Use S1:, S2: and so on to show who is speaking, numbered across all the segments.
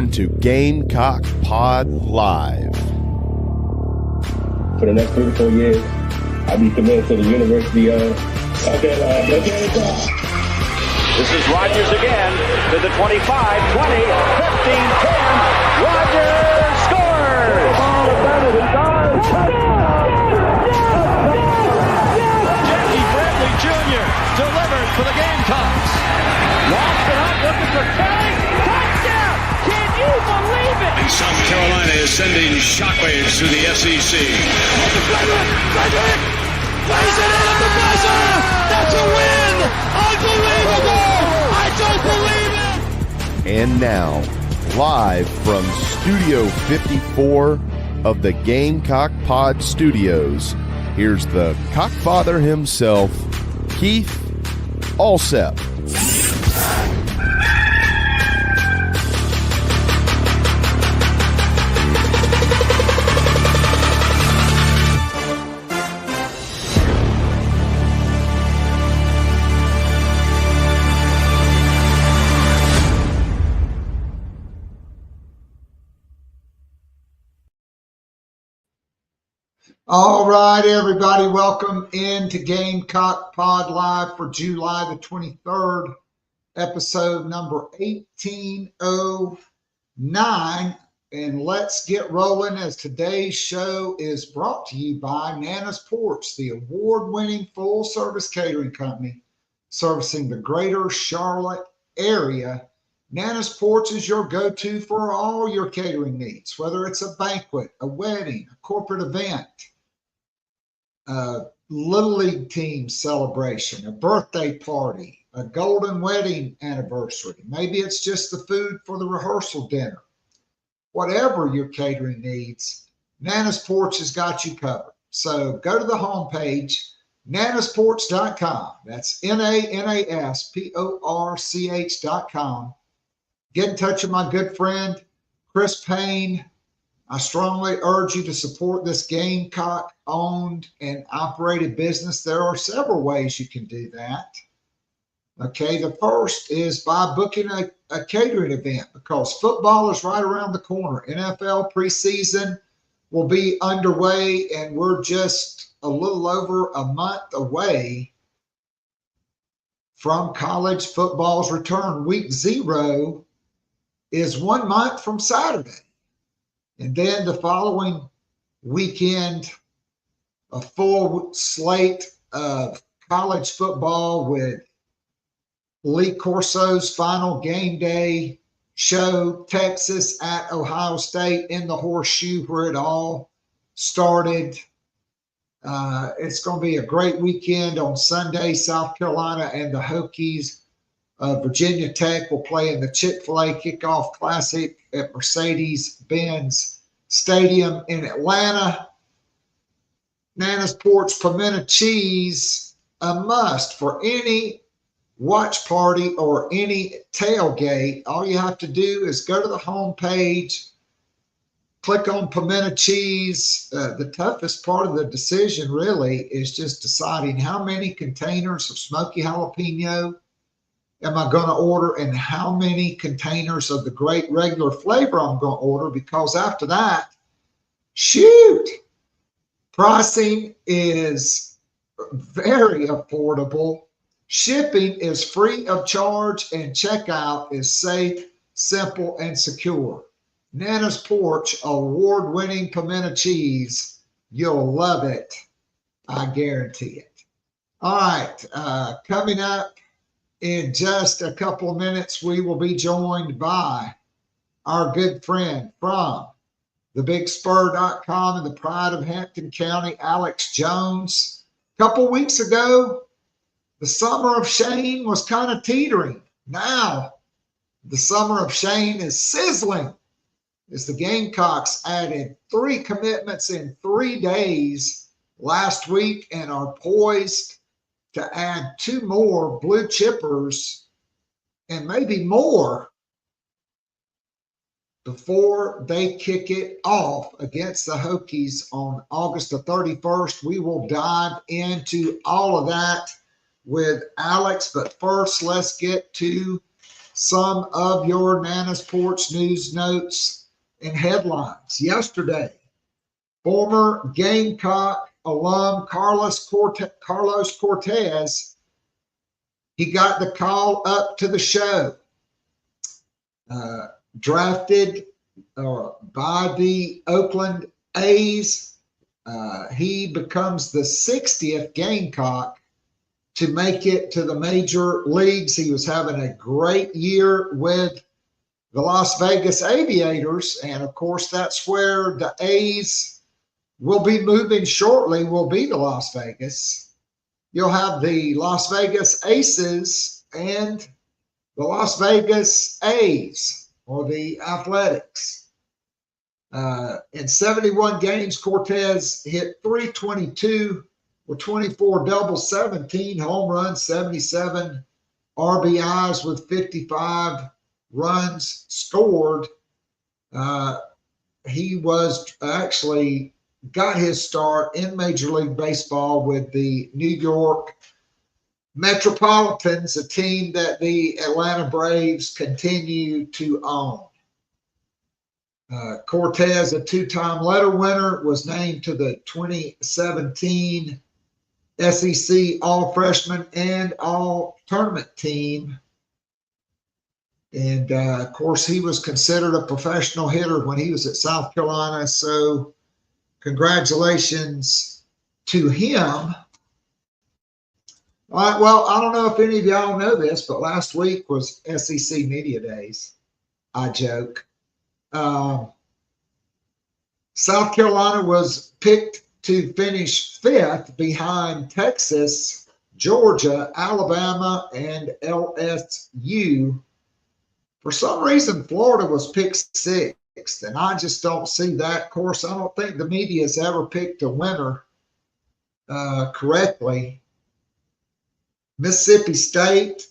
S1: Welcome to Gamecock Pod Live.
S2: For the next 3 to 4 years, I'll be committed to the University of Gamecock.
S3: This is Rodgers again to the 25, 20, 15, 10. Rodgers scores! All about it. Jackie Bradley Jr. delivers for the Gamecocks. Lost it up, looking for Kelly. Touchdown! Can you believe it?
S4: And South Carolina is sending shockwaves through the SEC.
S5: Frederick plays it in at the buzzer. That's a win! Unbelievable! I don't believe it!
S1: And now, live from Studio 54 of the Gamecock Pod Studios, here's the Cockfather himself, Keith Alsep.
S6: All right, everybody, welcome into Gamecock Pod Live for July the 23rd, episode number 1809. And let's get rolling as today's show is brought to you by Nana's Porch, the award-winning full-service catering company servicing the greater Charlotte area. Nana's Porch is your go-to for all your catering needs, whether it's a banquet, a wedding, a corporate event, a Little League team celebration, a birthday party, a golden wedding anniversary. Maybe it's just the food for the rehearsal dinner. Whatever your catering needs, Nana's Porch has got you covered. So go to the homepage, nanasporch.com. That's NANASPORCH.com. Get in touch with my good friend, Chris Payne. I strongly urge you to support this Gamecock-owned and operated business. There are several ways you can do that. Okay, the first is by booking a catering event because football is right around the corner. NFL preseason will be underway, and we're just a little over a month away from college football's return. Week 0 is 1 month from Saturday. And then the following weekend, a full slate of college football with Lee Corso's final game day show, Texas at Ohio State in the horseshoe where it all started. It's going to be a great weekend on Sunday. South Carolina and the Hokies. Virginia Tech will play in the Chick-fil-A Kickoff Classic at Mercedes-Benz Stadium in Atlanta. Nana's Porch pimento cheese, a must for any watch party or any tailgate. All you have to do is go to the homepage, click on pimento cheese. The toughest part of the decision really is just deciding how many containers of smoky jalapeno am I going to order and how many containers of the great regular flavor I'm going to order, because after that, shoot, pricing is very affordable. Shipping is free of charge and checkout is safe, simple, and secure. Nana's Porch, award-winning pimento cheese. You'll love it. I guarantee it. All right, coming up in just a couple of minutes, we will be joined by our good friend from thebigspur.com and the pride of Hampton County, Alex Jones. A couple weeks ago, the summer of Shane was kind of teetering. Now, the summer of Shane is sizzling as the Gamecocks added 3 commitments in 3 days last week and are poised to add 2 more blue chippers and maybe more before they kick it off against the Hokies on August the 31st. We will dive into all of that with Alex, but first let's get to some of your Nana Sports news notes and headlines. Yesterday, former Gamecock alum Carlos Cortez, he got the call up to the show. Drafted by the Oakland A's. He becomes the 60th Gamecock to make it to the major leagues. He was having a great year with the Las Vegas Aviators, and of course that's where the A's will be moving shortly, will be to Las Vegas. You'll have the Las Vegas Aces and the Las Vegas A's, or the Athletics. In 71 games, Cortez hit .322 with 24 doubles, 17 home runs, 77 RBIs with 55 runs scored. He was actually got his start in Major League Baseball with the New York Metropolitans, a team that the Atlanta Braves continue to own. Cortez, a two-time letter winner, was named to the 2017 SEC All-Freshman and All-Tournament team. And, of course, he was considered a professional hitter when he was at South Carolina. So congratulations to him. All right, well, I don't know if any of y'all know this, but last week was SEC Media Days. I joke. South Carolina was picked to finish 5th behind Texas, Georgia, Alabama, and LSU. For some reason, Florida was picked 6th, and I just don't see that. Of course, I don't think the media has ever picked a winner correctly. Mississippi State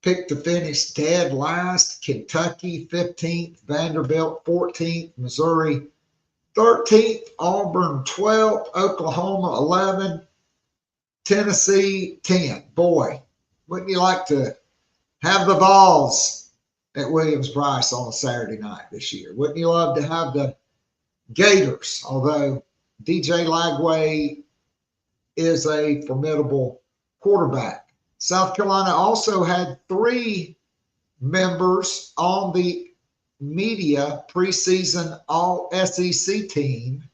S6: picked to finish dead last. Kentucky 15th, Vanderbilt 14th, Missouri 13th, Auburn 12th, Oklahoma 11, Tennessee 10. Boy, wouldn't you like to have the Vols at Williams-Brice on a Saturday night this year? Wouldn't you love to have the Gators? Although DJ Lagway is a formidable quarterback. South Carolina also had 3 members on the media preseason All-SEC team.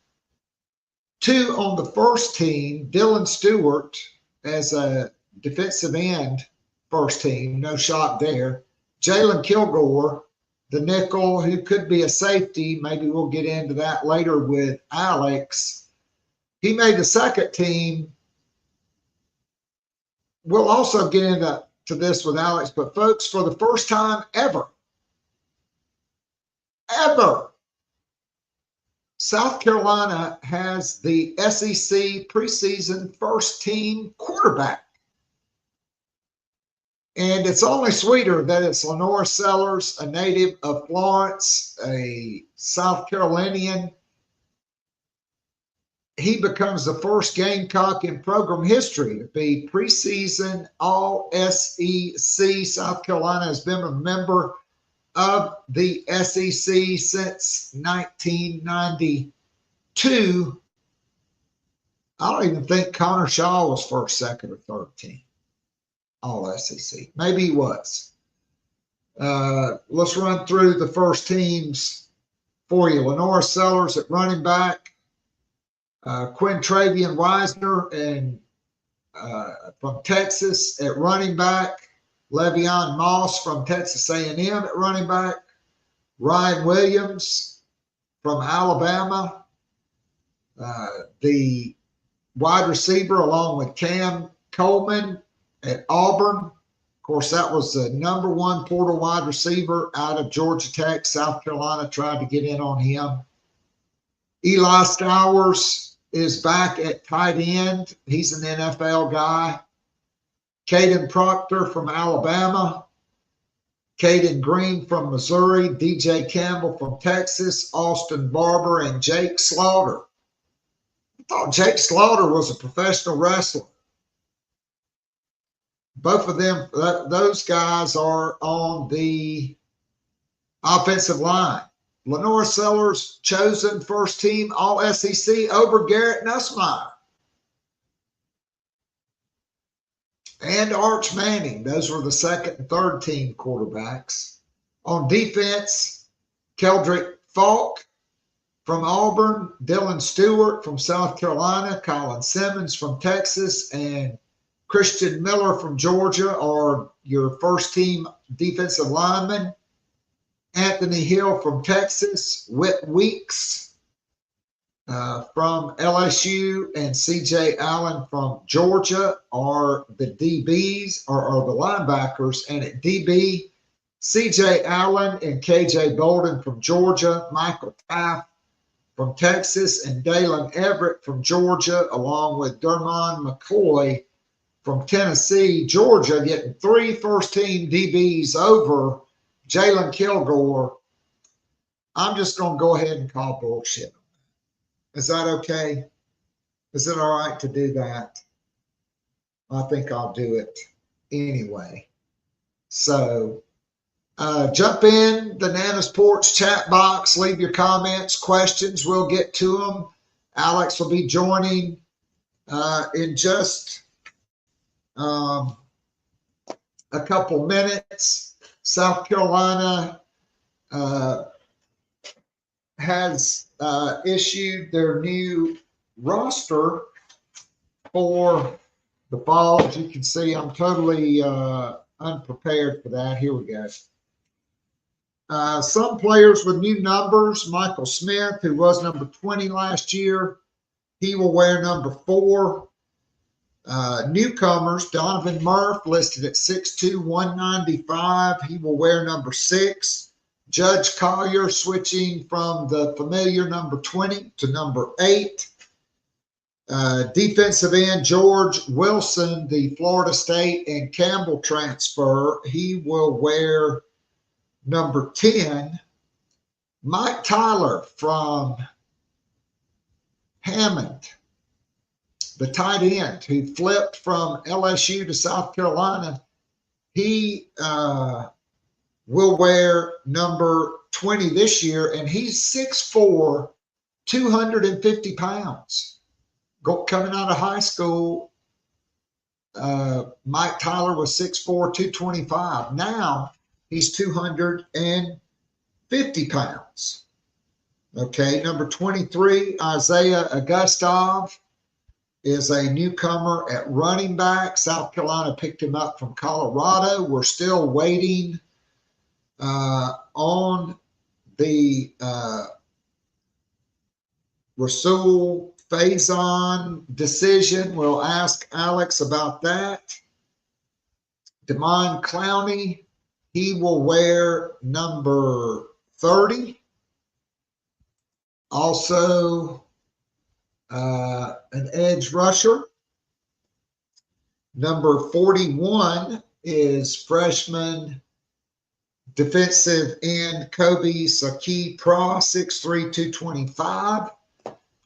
S6: 2 on the first team, Dylan Stewart as a defensive end first team, no shock there. Jalen Kilgore, the nickel, who could be a safety. Maybe we'll get into that later with Alex. He made the second team. We'll also get into this with Alex, but folks, for the first time ever, South Carolina has the SEC preseason first team quarterback. And it's only sweeter that it's Lenore Sellers, a native of Florence, a South Carolinian. He becomes the first Gamecock in program history to be preseason All-SEC. South Carolina has been a member of the SEC since 1992. I don't even think Connor Shaw was first, second, or third team All-SEC. Maybe he was. Let's run through the first teams for you. Lenore Sellers at running back. Quintravian Wisner and from Texas at running back. Le'Veon Moss from Texas A&M at running back. Ryan Williams from Alabama. The wide receiver along with Cam Coleman at Auburn. Of course, that was the number 1 portal wide receiver out of Georgia Tech. South Carolina tried to get in on him. Eli Stowers is back at tight end. He's an NFL guy. Caden Proctor from Alabama. Caden Green from Missouri. DJ Campbell from Texas. Austin Barber and Jake Slaughter. I thought Jake Slaughter was a professional wrestler. both of them, those guys are on the offensive line. Lenore Sellers chosen first team All SEC over Garrett Nussmeier. And Arch Manning. Those were the second and third team quarterbacks. On defense, Keldrick Falk from Auburn, Dylan Stewart from South Carolina, Colin Simmons from Texas, and Christian Miller from Georgia are your first team defensive linemen. Anthony Hill from Texas, Whit Weeks from LSU, and CJ Allen from Georgia are the DBs, or the linebackers. And at DB, CJ Allen and KJ Bolden from Georgia, Michael Taft from Texas, and Dalen Everett from Georgia, along with Dermon McCoy from Tennessee. Georgia getting 3 first-team DBs over Jalen Kilgore. I'm just going to go ahead and call bullshit. Is that okay? Is it all right to do that? I think I'll do it anyway. So jump in the Nana's Porch chat box. Leave your comments, questions. We'll get to them. Alex will be joining in just a couple minutes. South Carolina has issued their new roster for the fall. As you can see, I'm totally unprepared for that. Here we go. Some players with new numbers. Michael Smith, who was number 20 last year, he will wear number 4. Newcomers, Donovan Murph, listed at 6'2", 195. He will wear number 6. Judge Collier switching from the familiar number 20 to number 8. Defensive end George Wilson, the Florida State and Campbell transfer, he will wear number 10. Mike Tyler from Hammond, the tight end who flipped from LSU to South Carolina, he will wear number 20 this year, and he's 6'4", 250 pounds. Coming out of high school, Mike Tyler was 6'4", 225. Now he's 250 pounds. Okay, number 23, Isaiah Augustov, is a newcomer at running back. South Carolina picked him up from Colorado. We're still waiting on the Rasul Faison decision. We'll ask Alex about that. Damon Clowney, he will wear number 30. Also, an edge rusher. Number 41 is freshman defensive end Kobe Saki-Pra, 6'3", 225.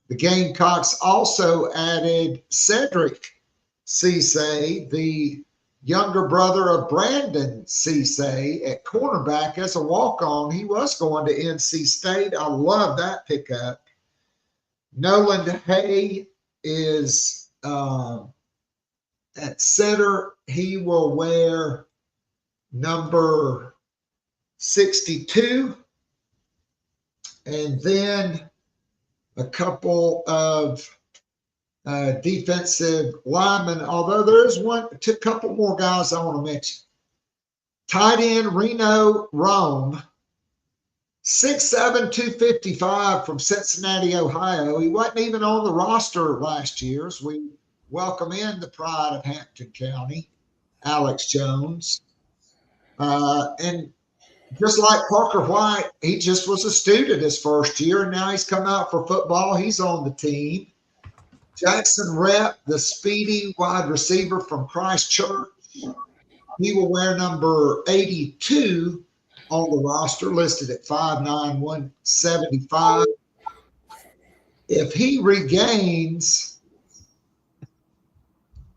S6: The Gamecocks also added Cedric Cisse, the younger brother of Brandon Cisse, at cornerback as a walk-on. He was going to NC State. I love that pickup. Nolan Hay is at center. He will wear number 62. And then a couple of defensive linemen, although there is a couple more guys I want to mention. Tight end Reno Rome, 6'7", 255 from Cincinnati, Ohio. He wasn't even on the roster last year, as we welcome in the pride of Hampton County, Alex Jones. And just like Parker White, he just was a student his first year, and now he's come out for football. He's on the team. Jackson Rep, the speedy wide receiver from Christchurch, he will wear number 82 on the roster, listed at 5'9", 175. If he regains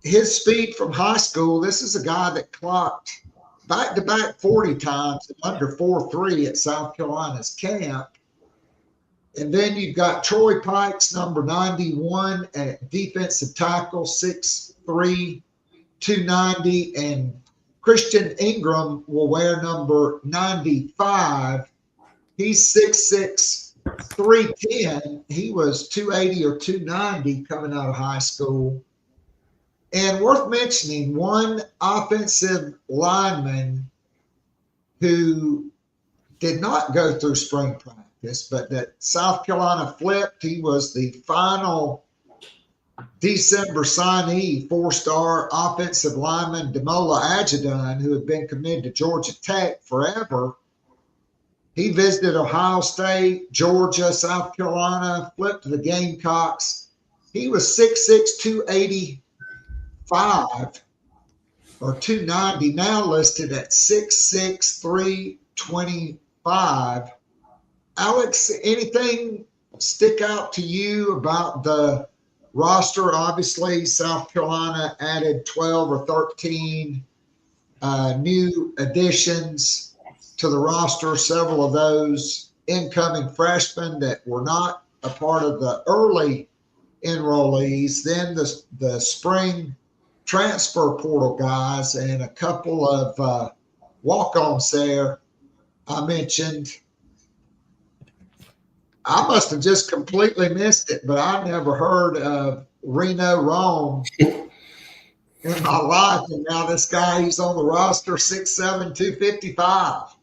S6: his speed from high school, this is a guy that clocked back-to-back 40 times under 4.3 at South Carolina's camp. And then you've got Troy Pikes, number 91 at defensive tackle, 6'3", 290. And Christian Ingram will wear number 95. He's 6'6", 310. He was 280 or 290 coming out of high school. And worth mentioning, one offensive lineman who did not go through spring practice, but that South Carolina flipped. He was the final December signee, 4-star offensive lineman Demola Ajadon, who had been committed to Georgia Tech forever. He visited Ohio State, Georgia, South Carolina, flipped to the Gamecocks. He was 6'6", 285 or 290, now listed at 6'6", 325. Alex, anything stick out to you about the roster? Obviously, South Carolina added 12 or 13 new additions to the roster, several of those incoming freshmen that were not a part of the early enrollees, then the spring transfer portal guys, and a couple of walk-ons there I mentioned. I must have just completely missed it, but I never heard of Reno Rome in my life. And now this guy, he's on the roster, 6'7", 255.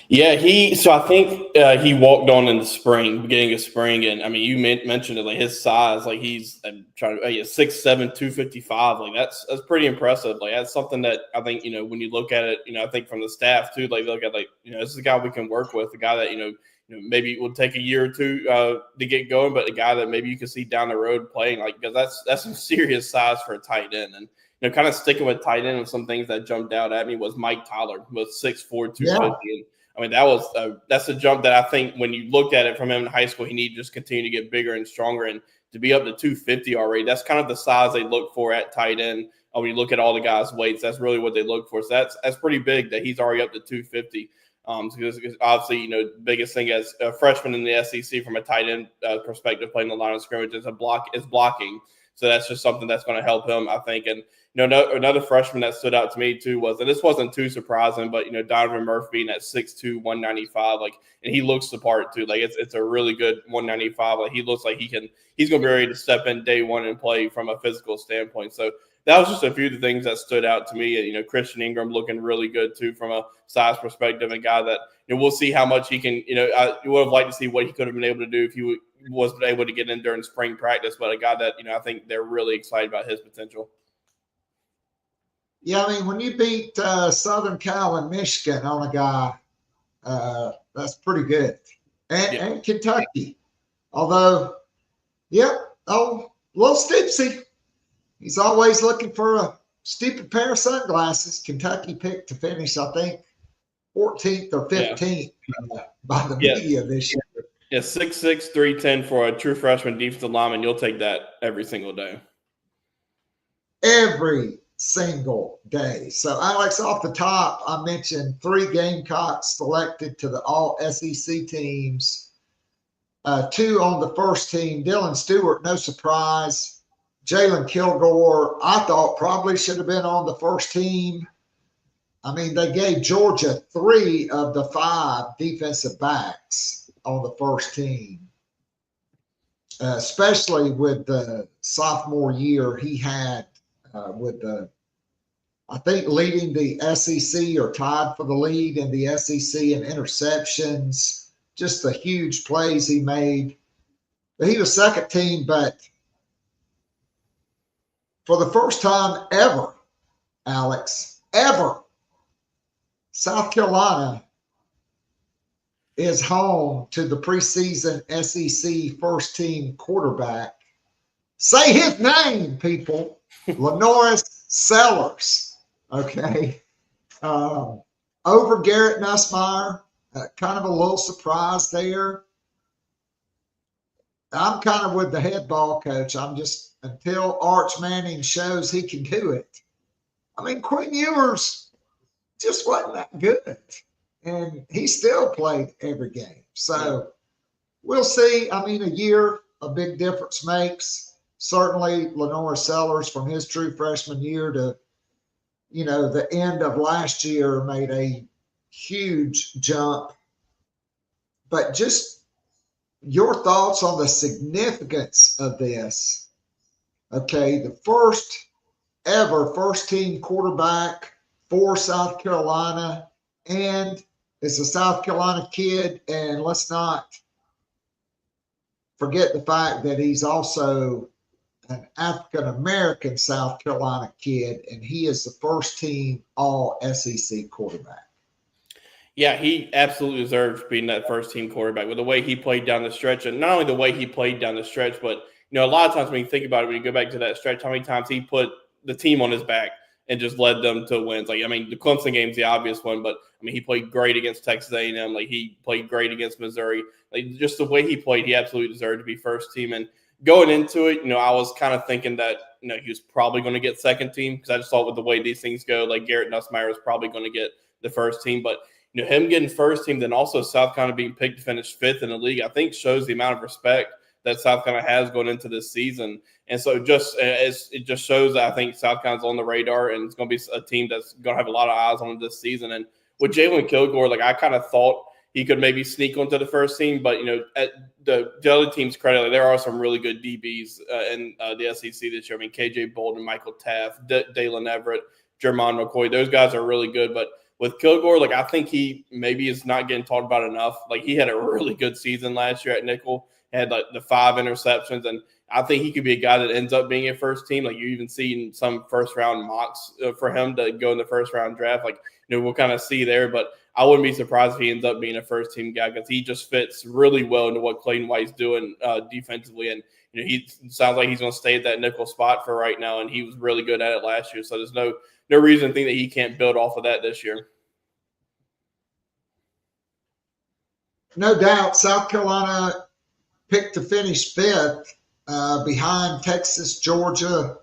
S7: Yeah, so I think he walked on in the spring, beginning of spring, and I mean, you mentioned it, like his size, like he's 6'7", 255, like that's pretty impressive. Like that's something that I think, you know, when you look at it, you know, I think from the staff too, like look at, like, you know, this is a guy we can work with, a guy that, you know, maybe it will take a year or two to get going, but a guy that maybe you can see down the road playing, like, because that's some serious size for a tight end. And, you know, kind of sticking with tight end, some things that jumped out at me was Mike Tyler was 6'4", 250.
S6: Yeah.
S7: And, I mean, that's a jump that I think when you looked at it from him in high school, he needed to just continue to get bigger and stronger. And to be up to 250 already, that's kind of the size they look for at tight end. When you look at all the guys' weights, that's really what they look for. So that's pretty big that he's already up to 250. Because obviously, you know, the biggest thing as a freshman in the SEC from a tight end perspective, playing the line of scrimmage is blocking. So that's just something that's going to help him, I think. And, you know, another freshman that stood out to me too was, and this wasn't too surprising, but, you know, Donovan Murphy being at 6'2", 195, like, and he looks the part too. Like it's a really good 195. Like he looks like he's going to be ready to step in day one and play from a physical standpoint. So that was just a few of the things that stood out to me. You know, Christian Ingram looking really good too from a size perspective, a guy that, you know, we'll see how much he can, you know, you would have liked to see what he could have been able to do if he was able to get in during spring practice, but a guy that, you know, I think they're really excited about his potential.
S6: Yeah, I mean, when you beat Southern Cal and Michigan on a guy, that's pretty good. And Kentucky. Although, a little stipsy. He's always looking for a stupid pair of sunglasses. Kentucky picked to finish, I think, 14th or 15th by the media this year.
S7: Yeah, 6'6", 310 for a true freshman defensive lineman. You'll take that every single day.
S6: Every single day. So, Alex, off the top, I mentioned 3 Gamecocks selected to the all-SEC teams, 2 on the first team. Dylan Stewart, no surprise. Jalen Kilgore, I thought probably should have been on the first team. I mean, they gave Georgia 3 of the 5 defensive backs on the first team, especially with the sophomore year he had with I think leading the SEC or tied for the lead in the SEC in interceptions, just the huge plays he made. But he was second team, but for the first time ever, Alex, ever, South Carolina is home to the preseason SEC first-team quarterback. Say his name, people. Lenoris Sellers, okay? Over Garrett Nussmeier, kind of a little surprise there. I'm kind of with the head ball coach. I'm just until Arch Manning shows he can do it. I mean, Quinn Ewers just wasn't that good, and he still played every game. So we'll see. I mean, a year, a big difference makes. Certainly, Lenore Sellers from his true freshman year to, the end of last year made a huge jump. But just your thoughts on the significance of this. Okay, the first ever first-team quarterback for South Carolina, and it's a South Carolina kid, and let's not forget the fact that he's also an African-American South Carolina kid, and he is the first-team all-SEC quarterback.
S7: Yeah, he absolutely deserves being that first-team quarterback with the way he played down the stretch, and not only the way he played down the stretch, but a lot of times when you think about it, when you go back to that stretch, how many times he put the team on his back and just led them to wins. Like, I mean, the Clemson game's the obvious one, but I mean, he played great against Texas A&M. Like, he played great against Missouri. Like, just the way he played, he absolutely deserved to be first team. And going into it, I was kind of thinking that, he was probably going to get second team because I just thought with the way these things go, like Garrett Nussmeier was probably going to get the first team. But, him getting first team, then also South Carolina being picked to finish fifth in the league, I think shows the amount of respect that South Carolina has going into this season. And so it just shows that I think South Carolina's on the radar, and it's going to be a team that's going to have a lot of eyes on this season. And with Jalen Kilgore, like I kind of thought he could maybe sneak onto the first team, but at the other team's credit, like, there are some really good DBs in the SEC this year. I mean, KJ Bolden, Michael Taft, Dalen Everett, Jermon McCoy, those guys are really good. But with Kilgore, like I think he maybe is not getting talked about enough. Like he had a really good season last year at nickel. Had like the 5 interceptions, and I think he could be a guy that ends up being a first team. Like you even see in some first round mocks for him to go in the first round draft. Like we'll kind of see there, but I wouldn't be surprised if he ends up being a first team guy because he just fits really well into what Clayton White's doing defensively, and he sounds like he's going to stay at that nickel spot for right now, and he was really good at it last year. So there's no reason to think that he can't build off of that this year.
S6: No doubt, South Carolina picked to finish fifth behind Texas, Georgia,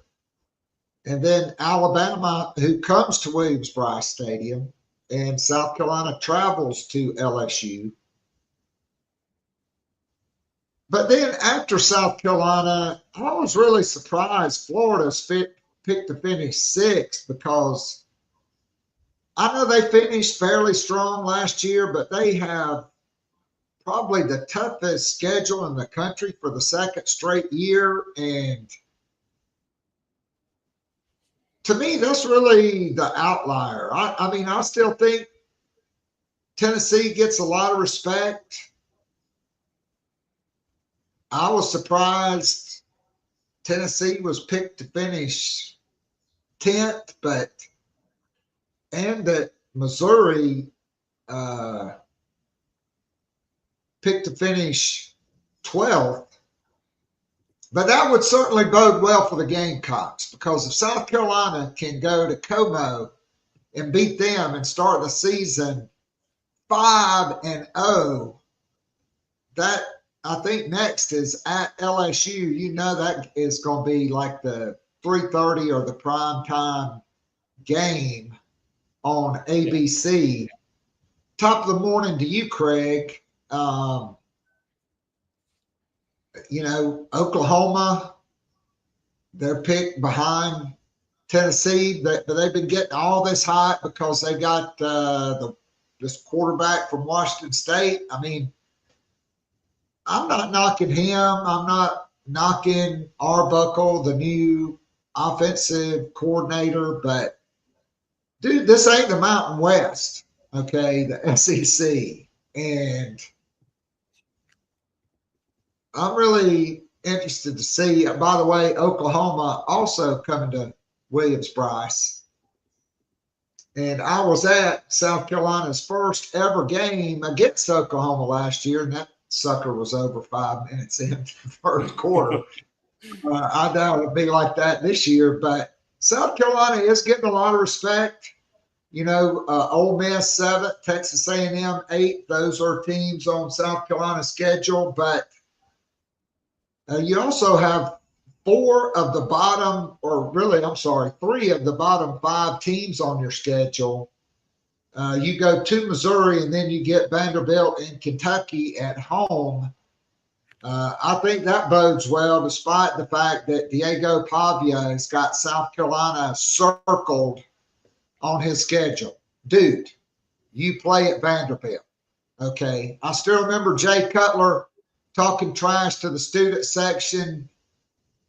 S6: and then Alabama, who comes to Williams-Brice Stadium, and South Carolina travels to LSU. But then after South Carolina, I was really surprised Florida's picked to finish sixth because I know they finished fairly strong last year, but they have probably the toughest schedule in the country for the second straight year. And to me, that's really the outlier. I mean, I still think Tennessee gets a lot of respect. I was surprised Tennessee was picked to finish 10th, and that Missouri picked to finish 12th. But that would certainly bode well for the Gamecocks, because if South Carolina can go to Como and beat them and start the season 5-0, that I think next is at LSU. That is going to be like the 3:30 or the prime time game on ABC. Yeah. Top of the morning to you, Craig. Oklahoma, they're picked behind Tennessee, but they've been getting all this hype because they got this quarterback from Washington State. I mean, I'm not knocking him. I'm not knocking Arbuckle, the new offensive coordinator, but dude, this ain't the Mountain West, okay, the SEC. And I'm really interested to see, by the way, Oklahoma also coming to Williams-Brice. And I was at South Carolina's first ever game against Oklahoma last year, and that sucker was over 5 minutes in the first quarter. I doubt it'll be like that this year, but South Carolina is getting a lot of respect. Ole Miss 7th, Texas A&M 8th. Those are teams on South Carolina's schedule, but you also have 4 of the bottom, or really, I'm sorry, 3 of the bottom 5 teams on your schedule. You go to Missouri, and then you get Vanderbilt and Kentucky at home. I think that bodes well, despite the fact that Diego Pavia has got South Carolina circled on his schedule. Dude, you play at Vanderbilt. Okay. I still remember Jay Cutler talking trash to the student section.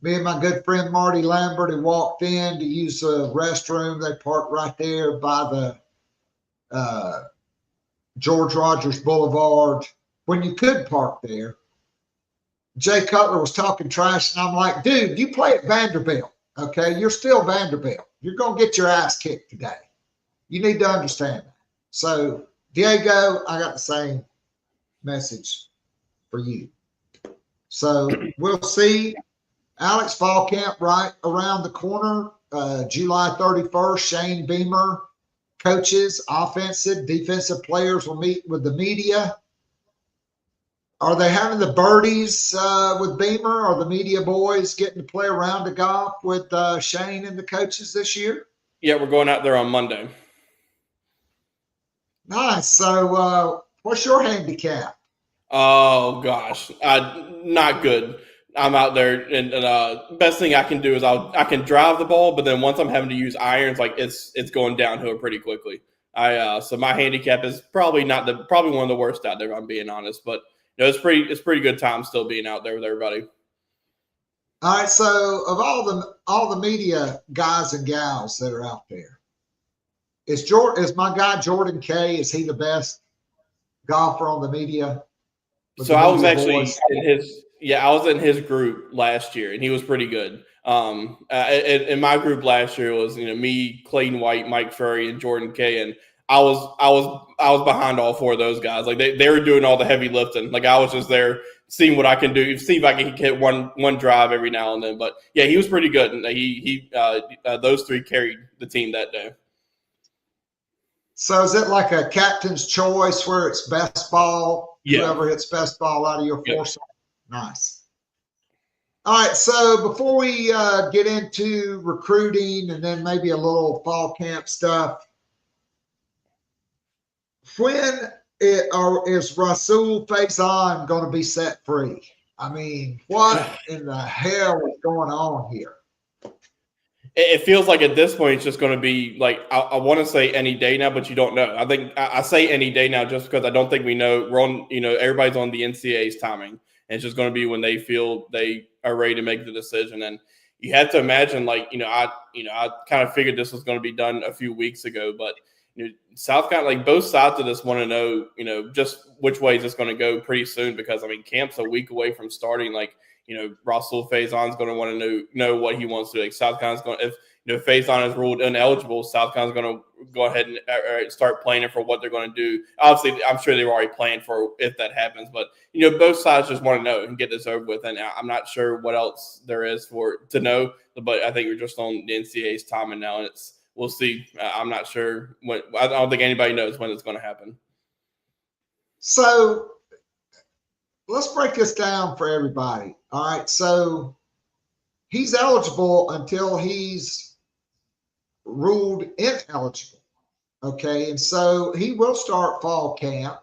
S6: Me and my good friend Marty Lambert, who walked in to use the restroom. They parked right there by the George Rogers Boulevard when you could park there. Jay Cutler was talking trash, and I'm like, dude, you play at Vanderbilt, okay? You're still Vanderbilt. You're going to get your ass kicked today. You need to understand that. So, Diego, I got the same message for you. So, we'll see. Alex, fall camp right around the corner. July 31st, Shane Beamer coaches, offensive, defensive players will meet with the media. Are they having the birdies with Beamer? Are the media boys getting to play around the golf with Shane and the coaches this year?
S7: Yeah, we're going out there on Monday.
S6: Nice. So what's your handicap?
S7: Oh, gosh. Not good. I'm out there, and best thing I can do is I can drive the ball, but then once I'm having to use irons, like it's going downhill pretty quickly. So my handicap is probably probably one of the worst out there, if I'm being honest, but it's pretty good time still being out there with everybody.
S6: All right. So of all the media guys and gals that are out there, is my guy Jordan Kay, is he the best golfer on the media?
S7: So I was actually I was in his group last year, and he was pretty good. In my group last year was me, Clayton White, Mike Flurry, and Jordan Kay, and I was behind all 4 of those guys. Like they were doing all the heavy lifting. Like I was just there seeing what I can do, see if I can hit one drive every now and then. But yeah, he was pretty good, and he those 3 carried the team that day.
S6: So is it like a captain's choice where it's best ball? Yeah. Whoever hits best ball out of your foursome? Yep. Nice. All right. So before we get into recruiting and then maybe a little fall camp stuff, when is Rasul Faison going to be set free? I mean, what in the hell is going on here?
S7: It feels like at this point it's just going to be like I want to say any day now, but you don't know. I think I say any day now just because I don't think we know. We're on, everybody's on the NCAA's timing, and it's just going to be when they feel they are ready to make the decision. And you have to imagine, I kind of figured this was going to be done a few weeks ago, but South Carolina, both sides of this want to know, just which way is this going to go pretty soon because camp's a week away from starting. Russell Faison's going to want to know what he wants to do. Like South Carolina's going to, if Faison is ruled ineligible, South Carolina's going to go ahead and start planning for what they're going to do. Obviously, I'm sure they've already planned for if that happens, but both sides just want to know and get this over with. And I'm not sure what else there is to know, but I think we're just on the NCAA's timing now, and we'll see. I'm not sure when. I don't think anybody knows when it's going to happen.
S6: So let's break this down for everybody. All right. So he's eligible until he's ruled ineligible. Okay. And so he will start fall camp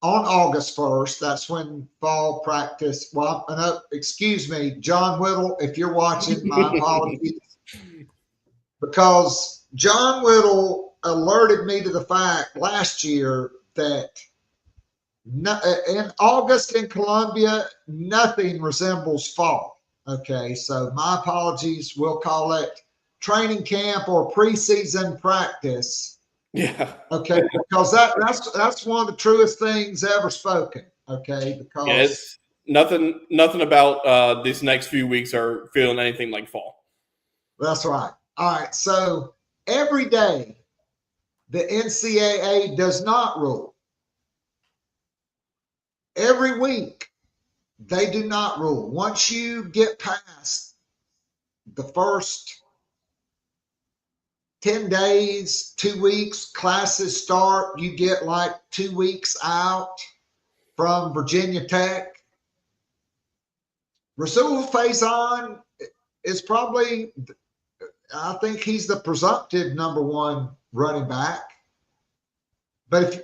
S6: on August 1st. That's when fall practice. Well, no, excuse me, John Whittle, if you're watching, my apologies. Because John Whittle alerted me to the fact last year that in August in Columbia, nothing resembles fall. Okay, so my apologies. We'll call it training camp or preseason practice.
S7: Yeah.
S6: Okay, because that's one of the truest things ever spoken. Okay, because
S7: it's nothing about these next few weeks are feeling anything like fall.
S6: That's right. All right, so every day the NCAA does not rule. Every week, they do not rule. Once you get past the first 10 days, 2 weeks, classes start, you get like 2 weeks out from Virginia Tech. Rasul Faison is probably, I think he's the presumptive number one running back. But if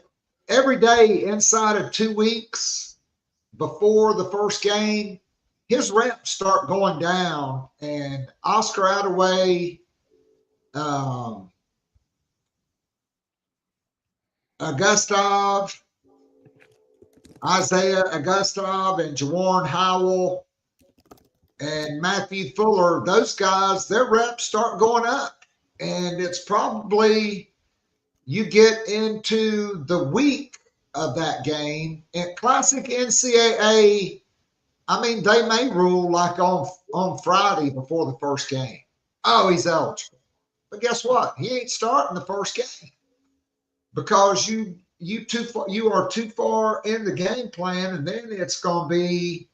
S6: every day inside of 2 weeks before the first game, his reps start going down, and Oscar Attaway, Augustov, Isaiah Augustov, and Jawan Howell, and Matthew Fuller, those guys, their reps start going up. And it's probably, you get into the week of that game. In classic NCAA, I mean, they may rule like on Friday before the first game. Oh, he's eligible. But guess what? He ain't starting the first game because you are too far in the game plan, and then it's going to be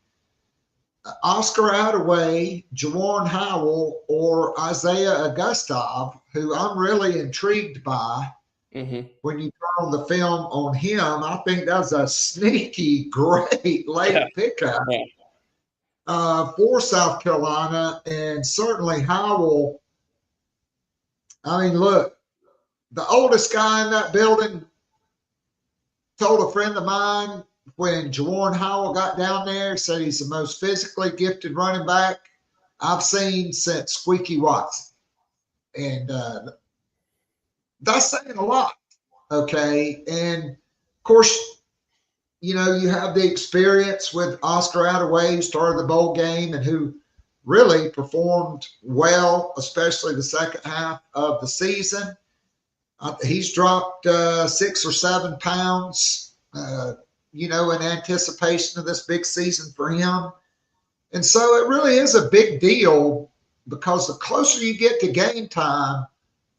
S6: Oscar Attaway, Jawan Howell, or Isaiah Augustov, who I'm really intrigued by. Mm-hmm. When you turn on the film on him, I think that's a sneaky, great late pickup for South Carolina. And certainly Howell, I mean, look, the oldest guy in that building told a friend of mine when Jawan Howell got down there, said he's the most physically gifted running back I've seen since Squeaky Watson. And that's saying a lot, okay? And, of course, you know, you have the experience with Oscar Attaway, who started the bowl game and who really performed well, especially the second half of the season. He's dropped 6 or 7 pounds, you know, in anticipation of this big season for him. And so it really is a big deal because the closer you get to game time,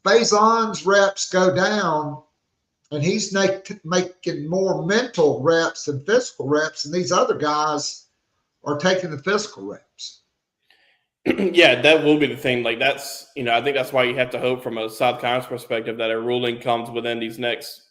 S6: Faison's reps go down, and he's making more mental reps than physical reps, and these other guys are taking the physical reps.
S7: Yeah, that will be the thing. Like, that's, you know, I think that's why you have to hope from a South Carolina's perspective that a ruling comes within these next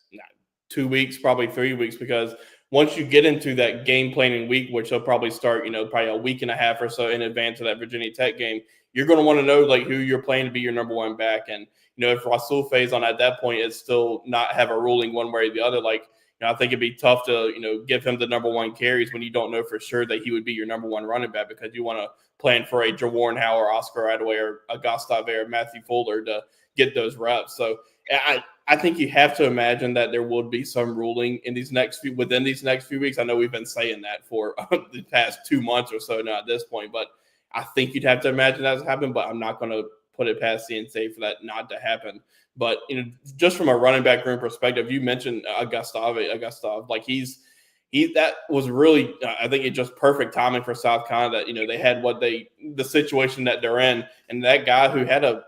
S7: 2 weeks, probably 3 weeks, because once you get into that game planning week, which they'll probably start, you know, probably a week and a half or so in advance of that Virginia Tech game, you're going to want to know, like, who you're playing to be your number one back. And, you know, if Rasul Faison at that point is still not have a ruling one way or the other, like, you know, I think it'd be tough to, you know, give him the number one carries when you don't know for sure that he would be your number one running back, because you want to plan for a Jawan Howell or Oscar Attaway or Augustov or Matthew Fuller to get those reps. So I think you have to imagine that there would be some ruling in within these next few weeks. I know we've been saying that for the past 2 months or so now at this point, but I think you'd have to imagine that's happened, but I'm not going to put it past the NCAA for that not to happen. But, you know, just from a running back room perspective, you mentioned Augustov, like that was really, I think it's just perfect timing for South Carolina that, you know, they had the situation that they're in. And that guy who had a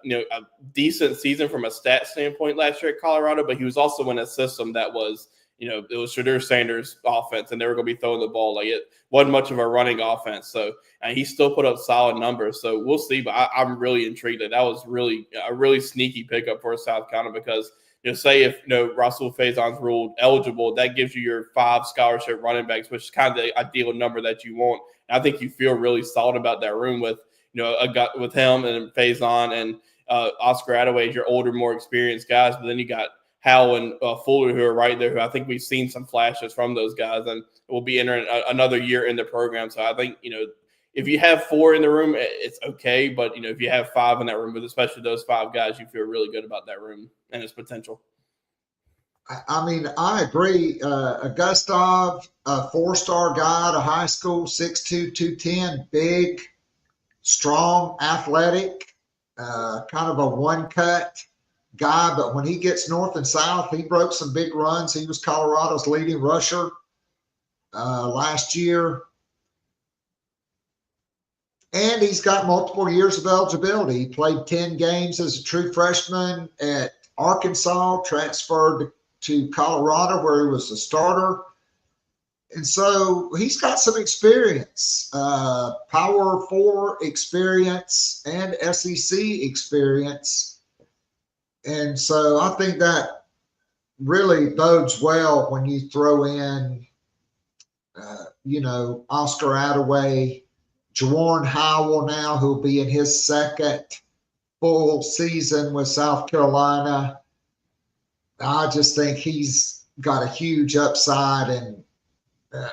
S7: decent season from a stat standpoint last year at Colorado, but he was also in a system that was, you know, it was Shadur Sanders' offense, and they were going to be throwing the ball. Like, it wasn't much of a running offense. So, and he still put up solid numbers. So we'll see. But I'm really intrigued that was really a really sneaky pickup for South Carolina, because, you know, say if, you know, Rasul Faison's ruled eligible, that gives you your 5 scholarship running backs, which is kind of the ideal number that you want. And I think you feel really solid about that room with, you know, with him and Faison and Oscar Attaway as your older, more experienced guys. But then you got Howell and Fuller, who are right there, who I think we've seen some flashes from those guys, and will be entering another year in the program. So I think, you know, if you have 4 in the room, it's okay. But, you know, if you have 5 in that room, but especially those 5 guys, you feel really good about that room and its potential.
S6: I mean, I agree. Augustov, a 4-star guy out of high school, 6'2", 210, big, strong, athletic, kind of a one-cut guy. But when he gets north and south, he broke some big runs. He was Colorado's leading rusher last year. And he's got multiple years of eligibility. He played 10 games as a true freshman at Arkansas, transferred to Colorado where he was a starter. And so he's got some experience, Power 4 experience and SEC experience. And so I think that really bodes well when you throw in, you know, Oscar Attaway, Jawarn Howell now, who'll be in his second full season with South Carolina. I just think he's got a huge upside, and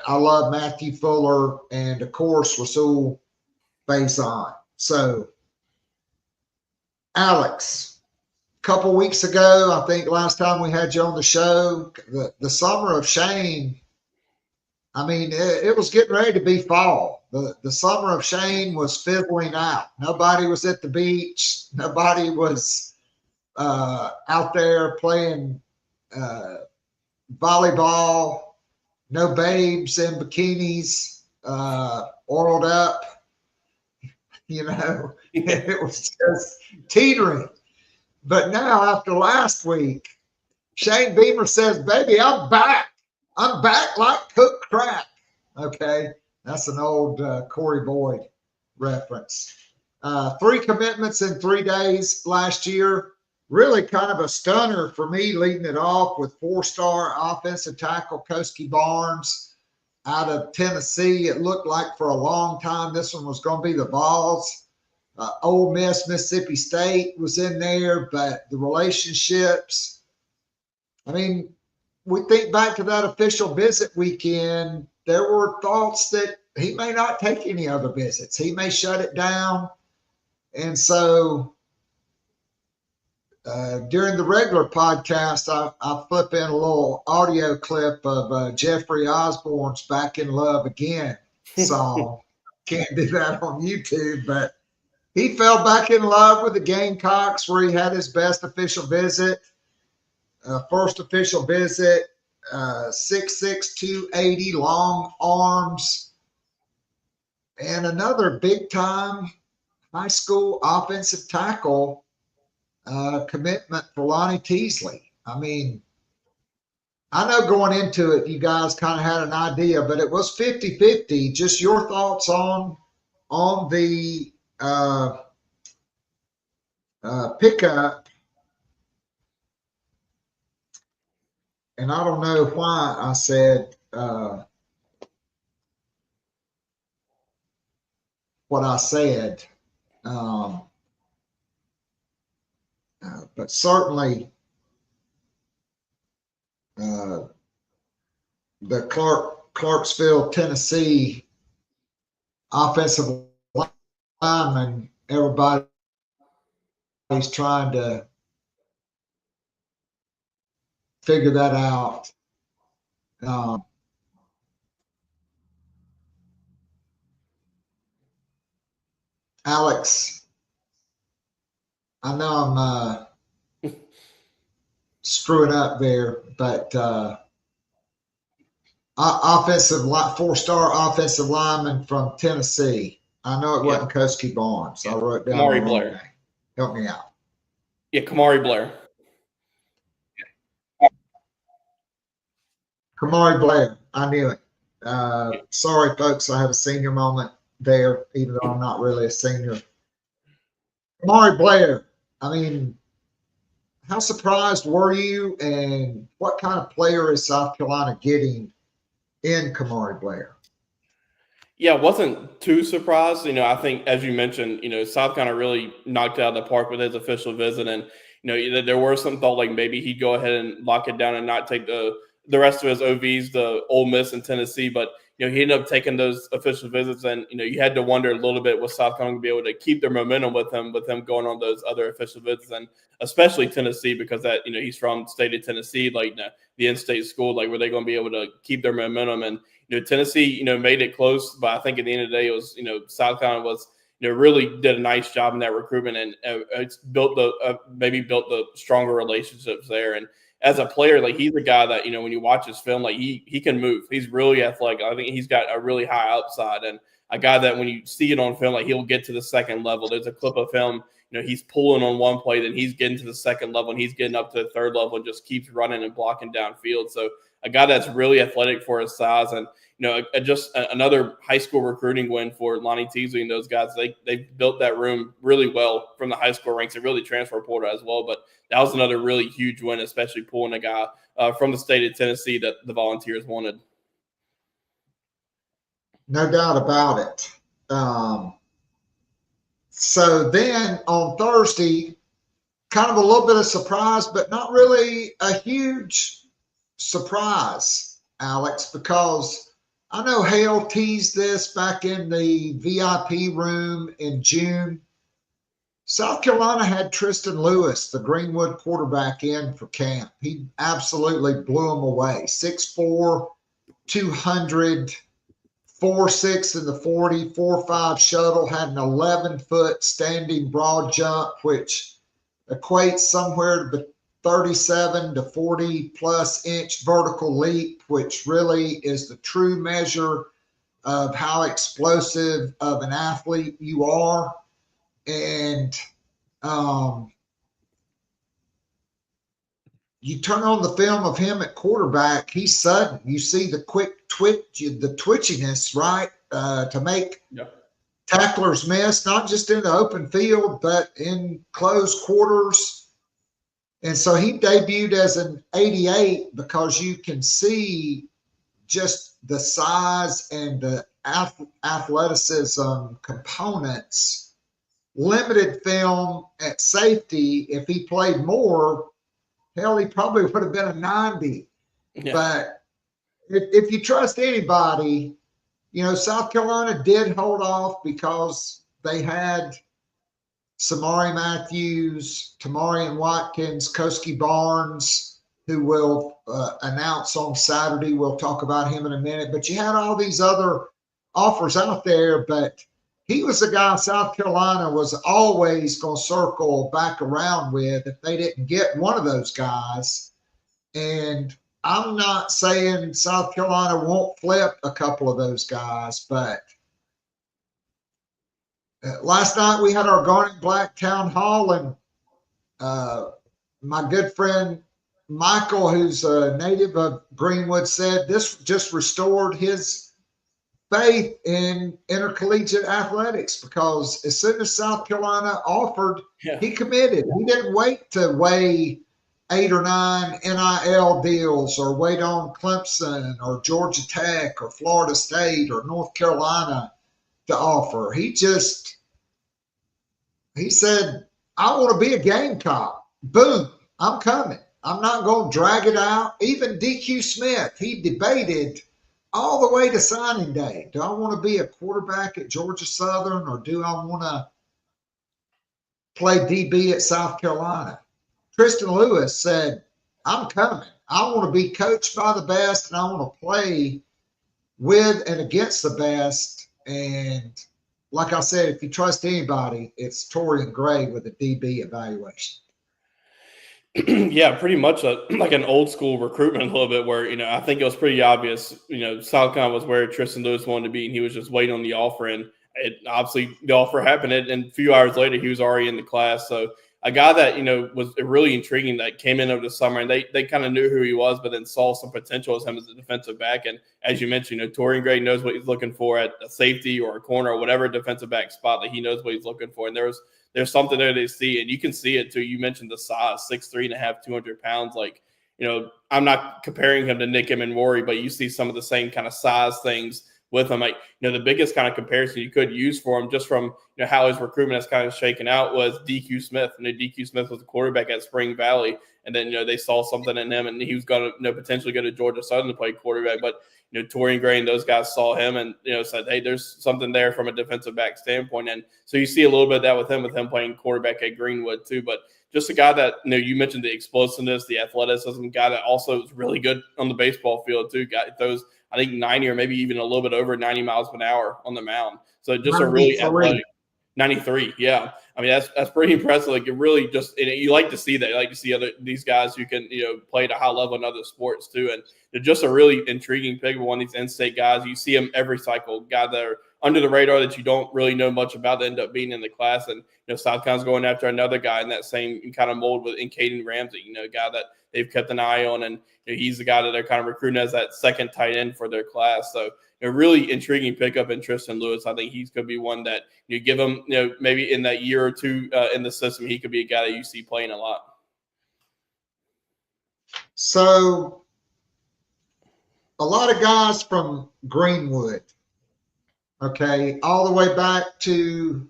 S6: I love Matthew Fuller and, of course, Rasul Faison. So, Alex, a couple weeks ago, I think last time we had you on the show, the summer of shame, I mean, it was getting ready to be fall. The summer of shame was fizzling out. Nobody was at the beach. Nobody was out there playing volleyball. No babes in bikinis, oiled up. You know, it was just teetering. But now, after last week, Shane Beamer says, baby, I'm back. I'm back like cooked crack. Okay, that's an old Corey Boyd reference. 3 commitments in 3 days last year. Really kind of a stunner for me, leading it off with 4-star offensive tackle Koski Barnes out of Tennessee. It looked like for a long time this one was going to be the Vols. Ole Miss, Mississippi State was in there, but the relationships, I mean, we think back to that official visit weekend, there were thoughts that he may not take any other visits. He may shut it down. And so during the regular podcast, I flip in a little audio clip of Jeffrey Osborne's Back in Love Again song. Can't do that on YouTube, but he fell back in love with the Gamecocks, where he had his best official visit. First official visit, 6'6", 280, long arms, and another big-time high school offensive tackle commitment for Lonnie Teasley. I mean, I know going into it, you guys kind of had an idea, but it was 50-50. Just your thoughts on the pickup. And I don't know why I said what I said, but certainly the Clarksville, Tennessee offensive lineman, everybody's trying to figure that out. Alex, I know I'm screwing up there, but offensive 4-star offensive lineman from Tennessee. I know it wasn't Koski Barnes. I wrote down
S7: Kamari Blair.
S6: Help me out.
S7: Yeah, Kamari Blair.
S6: Kamari Blair. I knew it. Sorry, folks, I had a senior moment there, even though I'm not really a senior. Kamari Blair, I mean, how surprised were you, and what kind of player is South Carolina getting in Kamari Blair?
S7: Yeah, wasn't too surprised. You know, I think, as you mentioned, you know, South Carolina really knocked it out of the park with his official visit. And, you know, there were some thought like maybe he'd go ahead and lock it down and not take the rest of his OVs, the Ole Miss and Tennessee. But, you know, he ended up taking those official visits. And, you know, you had to wonder a little bit, was South Carolina going to be able to keep their momentum with him going on those other official visits, and especially Tennessee, because that, you know, he's from the state of Tennessee, like the in-state school, like, were they going to be able to keep their momentum? And, you know, Tennessee, you know, made it close, but I think at the end of the day, it was, you know, South Carolina was, you know, really did a nice job in that recruitment, and it's built the stronger relationships there. And as a player, like, he's a guy that, you know, when you watch his film, like, he can move. He's really athletic. I think he's got a really high upside, and a guy that when you see it on film, like, he'll get to the second level. There's a clip of him, you know, he's pulling on one play, then he's getting to the second level, and he's getting up to the third level and just keeps running and blocking downfield. So a guy that's really athletic for his size, and, you know, just another high school recruiting win for Lonnie Teasley and those guys. They built that room really well from the high school ranks. It really transfer portal as well, but that was another really huge win, especially pulling a guy from the state of Tennessee that the Volunteers wanted.
S6: No doubt about it. So then on Thursday, kind of a little bit of surprise, but not really a huge surprise, Alex, because I know Hale teased this back in the VIP room in June. South Carolina had Tristan Lewis, the Greenwood quarterback, in for camp. He absolutely blew him away. 6'4", 200, 4.6 in the 40, 4.5 shuttle, had an 11-foot standing broad jump, which equates somewhere to 37 to 40 plus inch vertical leap, which really is the true measure of how explosive of an athlete you are. And you turn on the film of him at quarterback, he's sudden. You see the quick the twitchiness, right, to make tacklers miss, not just in the open field, but in close quarters. And so he debuted as an 88 because you can see just the size and the athleticism components. Limited film at safety. If he played more, hell, he probably would have been a 90. Yeah. But if you trust anybody, you know, South Carolina did hold off because they had Samari Matthews, Tamarian Watkins, Koski Barnes, who will announce on Saturday. We'll talk about him in a minute. But you had all these other offers out there, but he was the guy South Carolina was always going to circle back around with if they didn't get one of those guys. And I'm not saying South Carolina won't flip a couple of those guys, but last night we had our Garnet Black Town Hall, and my good friend Michael, who's a native of Greenwood, said this just restored his faith in intercollegiate athletics, because as soon as South Carolina offered, he committed. He didn't wait to weigh 8 or 9 NIL deals or wait on Clemson or Georgia Tech or Florida State or North Carolina to offer. He said, I want to be a Gamecock. Boom, I'm coming. I'm not going to drag it out. Even DQ Smith, he debated all the way to signing day. Do I want to be a quarterback at Georgia Southern, or do I want to play DB at South Carolina? Tristan Lewis said, I'm coming. I want to be coached by the best, and I want to play with and against the best. And like I said, if you trust anybody, it's Torian Gray with a DB evaluation.
S7: Yeah, pretty much like an old school recruitment a little bit, where, you know, I think it was pretty obvious, you know, South Carolina was where Tristan Lewis wanted to be, and he was just waiting on the offer. And obviously the offer happened, and a few hours later he was already in the class. So a guy that, you know, was really intriguing, that came in over the summer, and they kind of knew who he was, but then saw some potential as him as a defensive back. And as you mentioned, you know, Torian Gray knows what he's looking for at a safety or a corner or whatever defensive back spot, that he knows what he's looking for. And there's something there they see, and you can see it too. You mentioned the size, 6'3.5", 200 pounds. Like, you know, I'm not comparing him to Nick Emenwari, but you see some of the same kind of size things with him. Like, you know, the biggest kind of comparison you could use for him, just from, you know, how his recruitment has kind of shaken out, was DQ Smith. You know, DQ Smith was a quarterback at Spring Valley, and then, you know, they saw something in him, and he was going to, you know, potentially go to Georgia Southern to play quarterback. But, you know, Torian Gray and those guys saw him and, you know, said, hey, there's something there from a defensive back standpoint. And so you see a little bit of that with him playing quarterback at Greenwood too. But just a guy that, you know, you mentioned the explosiveness, the athleticism, guy that also is really good on the baseball field too. Guy throws, I think, 90 or maybe even a little bit over 90 miles an hour on the mound. So just a really athletic. 93, yeah. I mean, that's pretty impressive. Like, it really just, and you like to see that. You like to see these guys who can, you know, play at a high level in other sports too. And they're just a really intriguing pick of one of these in-state guys. You see them every cycle, guys that are under the radar that you don't really know much about, that end up being in the class. And, you know, South Carolina's going after another guy in that same kind of mold in Caden Ramsey, you know, a guy that they've kept an eye on, and, you know, he's the guy that they're kind of recruiting as that second tight end for their class. So, a really intriguing pickup in Tristan Lewis. I think he's going to be one that you give him, you know, maybe in that year or two in the system, he could be a guy that you see playing a lot.
S6: So a lot of guys from Greenwood. okay, all the way back to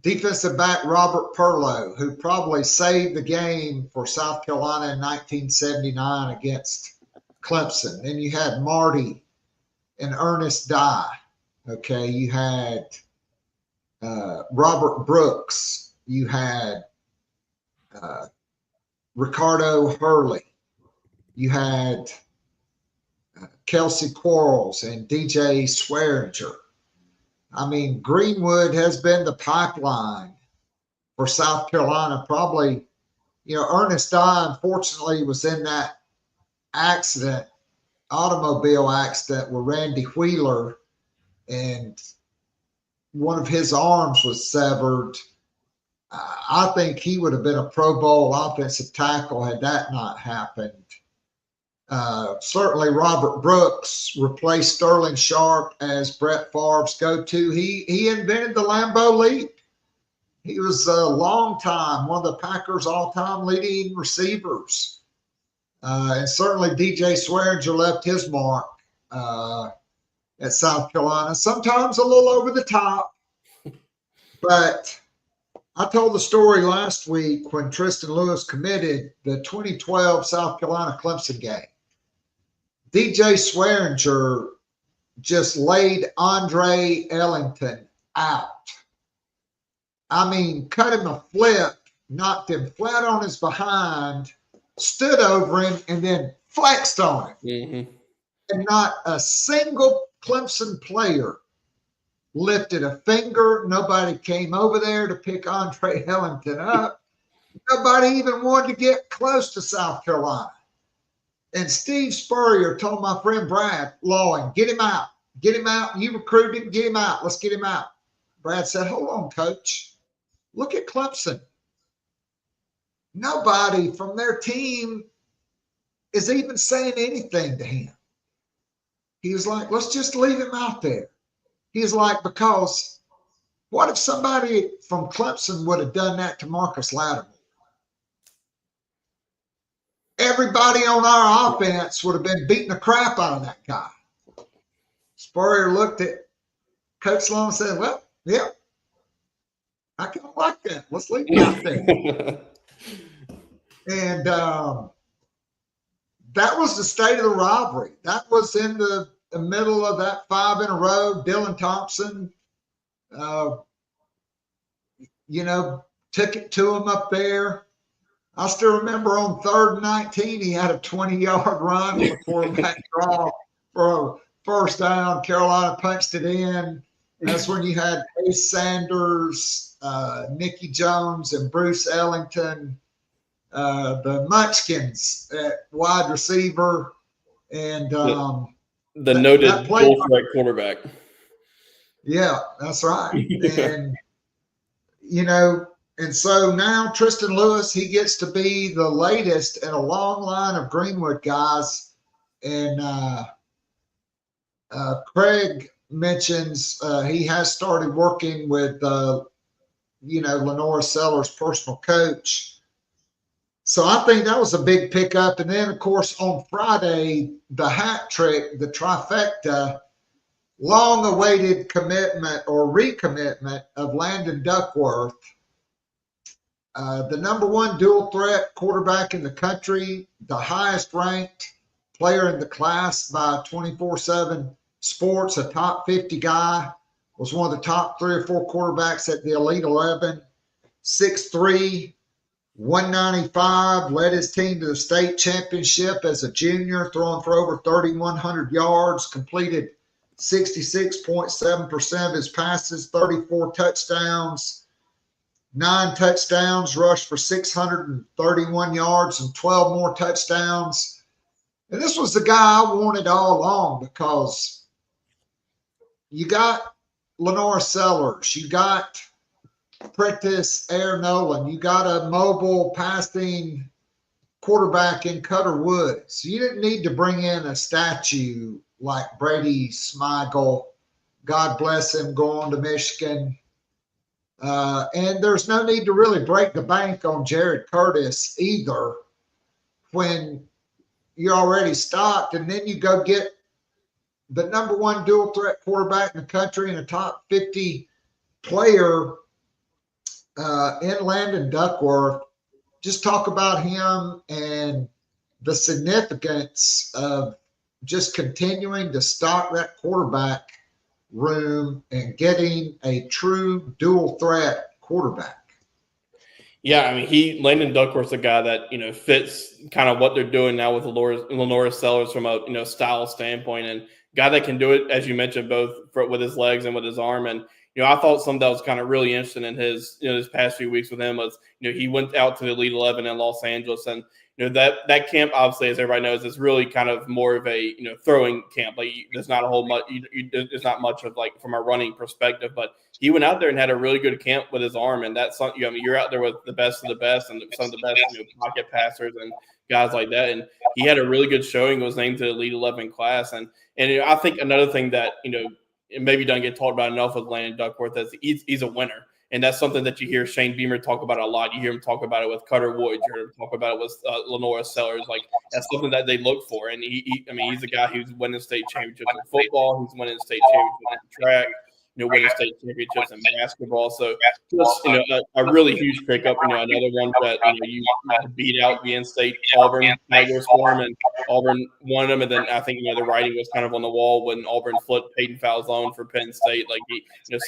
S6: defensive back Robert Perlow, who probably saved the game for South Carolina in 1979 against Clemson. Then you had Marty and Ernest Dye. Okay, you had Robert Brooks. You had Ricardo Hurley. You had Kelsey Quarles and DJ Swearinger. I mean, Greenwood has been the pipeline for South Carolina. Probably, Ernest Dye, unfortunately, was in that automobile accident with Randy Wheeler, and one of his arms was severed. I think he would have been a Pro Bowl offensive tackle had that not happened. Certainly Robert Brooks replaced Sterling Sharp as Brett Favre's go-to. He invented the Lambeau Leap. He was a long time, one of the Packers' all-time leading receivers. And certainly DJ Swearinger left his mark at South Carolina, sometimes a little over the top. But I told the story last week when Tristan Lewis committed, the 2012 South Carolina Clemson game. DJ Swearinger just laid Andre Ellington out. I mean, cut him a flip, knocked him flat on his behind, stood over him, and then flexed on him. Mm-hmm. And not a single Clemson player lifted a finger. Nobody came over there to pick Andre Ellington up. Nobody even wanted to get close to South Carolina. And Steve Spurrier told my friend Brad Lawing, get him out. Get him out. You recruited him. Get him out. Let's get him out. Brad said, hold on, coach. Look at Clemson. Nobody from their team is even saying anything to him. He was like, let's just leave him out there. He's like, because what if somebody from Clemson would have done that to Marcus Lattimore? Everybody on our offense would have been beating the crap out of that guy. Spurrier looked at Coach Long and said, well, yeah, I kind of like that. Let's leave him out there. And that was the state of the rivalry. That was in the middle of that 5 in a row. Dylan Thompson, took it to him up there. I still remember on 3rd and 19, he had a 20-yard run on the quarterback draw for a first down. Carolina punched it in. That's when you had Ace Sanders, Nicky Jones, and Bruce Ellington, the Munchkins at wide receiver, and
S7: the noted bull threat quarterback.
S6: Yeah, that's right. And and so now Tristan Lewis, he gets to be the latest in a long line of Greenwood guys. And Craig mentions he has started working with, Lenora Sellers' personal coach. So I think that was a big pickup. And then, of course, on Friday, the hat trick, the trifecta, long-awaited commitment or recommitment of Landon Duckworth, the number one dual threat quarterback in the country, the highest ranked player in the class by 24/7 Sports, a top 50 guy, was one of the top 3 or 4 quarterbacks at the Elite 11, 6'3", 195, led his team to the state championship as a junior, throwing for over 3,100 yards, completed 66.7% of his passes, 34 touchdowns, 9 touchdowns, rushed for 631 yards and 12 more touchdowns. And this was the guy I wanted all along, because you got Lenora Sellers, you got Prentice Air Nolan, you got a mobile passing quarterback in Cutter Woods. You didn't need to bring in a statue like Brady Smigel, God bless him, going to Michigan. And there's no need to really break the bank on Jared Curtis either when you're already stocked. And then you go get the number one dual threat quarterback in the country and a top 50 player in Landon Duckworth. Just talk about him and the significance of just continuing to stock that quarterback room and getting a true dual threat quarterback.
S7: Yeah, I mean, Landon Duckworth's a guy that, fits kind of what they're doing now with Lenora Sellers from a, style standpoint, and guy that can do it, as you mentioned, both with his legs and with his arm. And, I thought something that was kind of really interesting in his, this past few weeks with him was, he went out to the Elite 11 in Los Angeles, and, that camp, obviously, as everybody knows, is really kind of more of a, throwing camp. Like, there's not a whole much, there's not much of, like, from a running perspective, but he went out there and had a really good camp with his arm. And that's something, you're out there with the best of the best and some of the best, pocket passers and guys like that. And he had a really good showing, was named to the Elite 11 class. And I think another thing that, it maybe doesn't get talked about enough with Landon Duckworth is he's a winner. And that's something that you hear Shane Beamer talk about a lot. You hear him talk about it with Cutter Woods. You hear him talk about it with Lenora Sellers. Like, that's something that they look for. And he's a guy who's winning state championships in football. He's winning state championships in track. Winning state championships in basketball. So just, a really huge pickup. Another one that, you beat out the in-state Auburn Tigers for him, and Auburn won them. And then I think, the writing was kind of on the wall when Auburn flipped Peyton Falzone for Penn State. Like,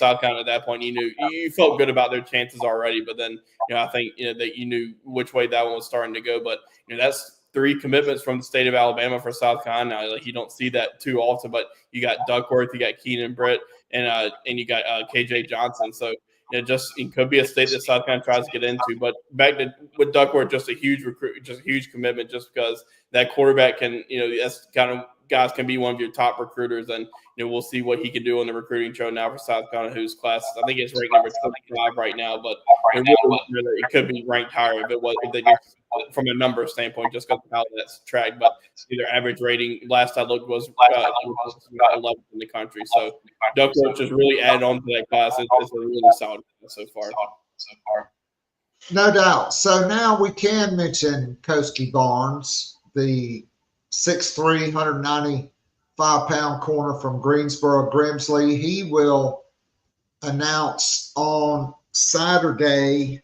S7: South Carolina at that point, you felt good about their chances already. But then, I think, that you knew which way that one was starting to go. But, that's 3 commitments from the state of Alabama for South Carolina. Like, you don't see that too often, but you got Duckworth, you got Keenan Britt, and you got KJ Johnson. So it could be a state that South Carolina tries to get into. But back to with Duckworth, just a huge recruit, just a huge commitment, just because that quarterback can, that's kind of guys can be one of your top recruiters, and we'll see what he can do on the recruiting show now for South Carolina, whose class I think it's ranked number 25 right now, but it could be ranked higher if it was if they just from a number standpoint, just because of how that's tracked. But their average rating last I looked was 11th in the country. So Duckworth just really added on to that class. It's a really solid class so far.
S6: No doubt. So now we can mention Koski Barnes, the 6'3", 195-pound corner from Greensboro, Grimsley. He will announce on Saturday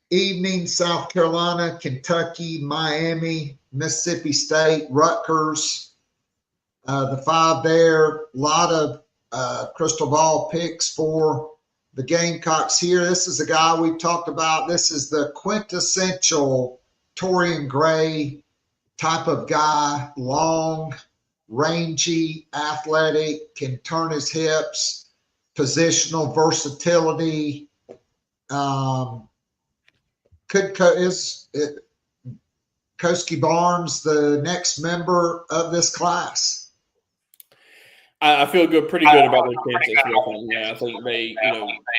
S6: evening South Carolina, Kentucky, Miami, Mississippi State, Rutgers. The 5 there. A lot of crystal ball picks for the Gamecocks here. This is a guy we've talked about. This is the quintessential Torian Gray type of guy, long, rangy, athletic, can turn his hips, positional versatility. Is Koski Barnes the next member of this class?
S7: I feel pretty good about their chances with him. Yeah, I think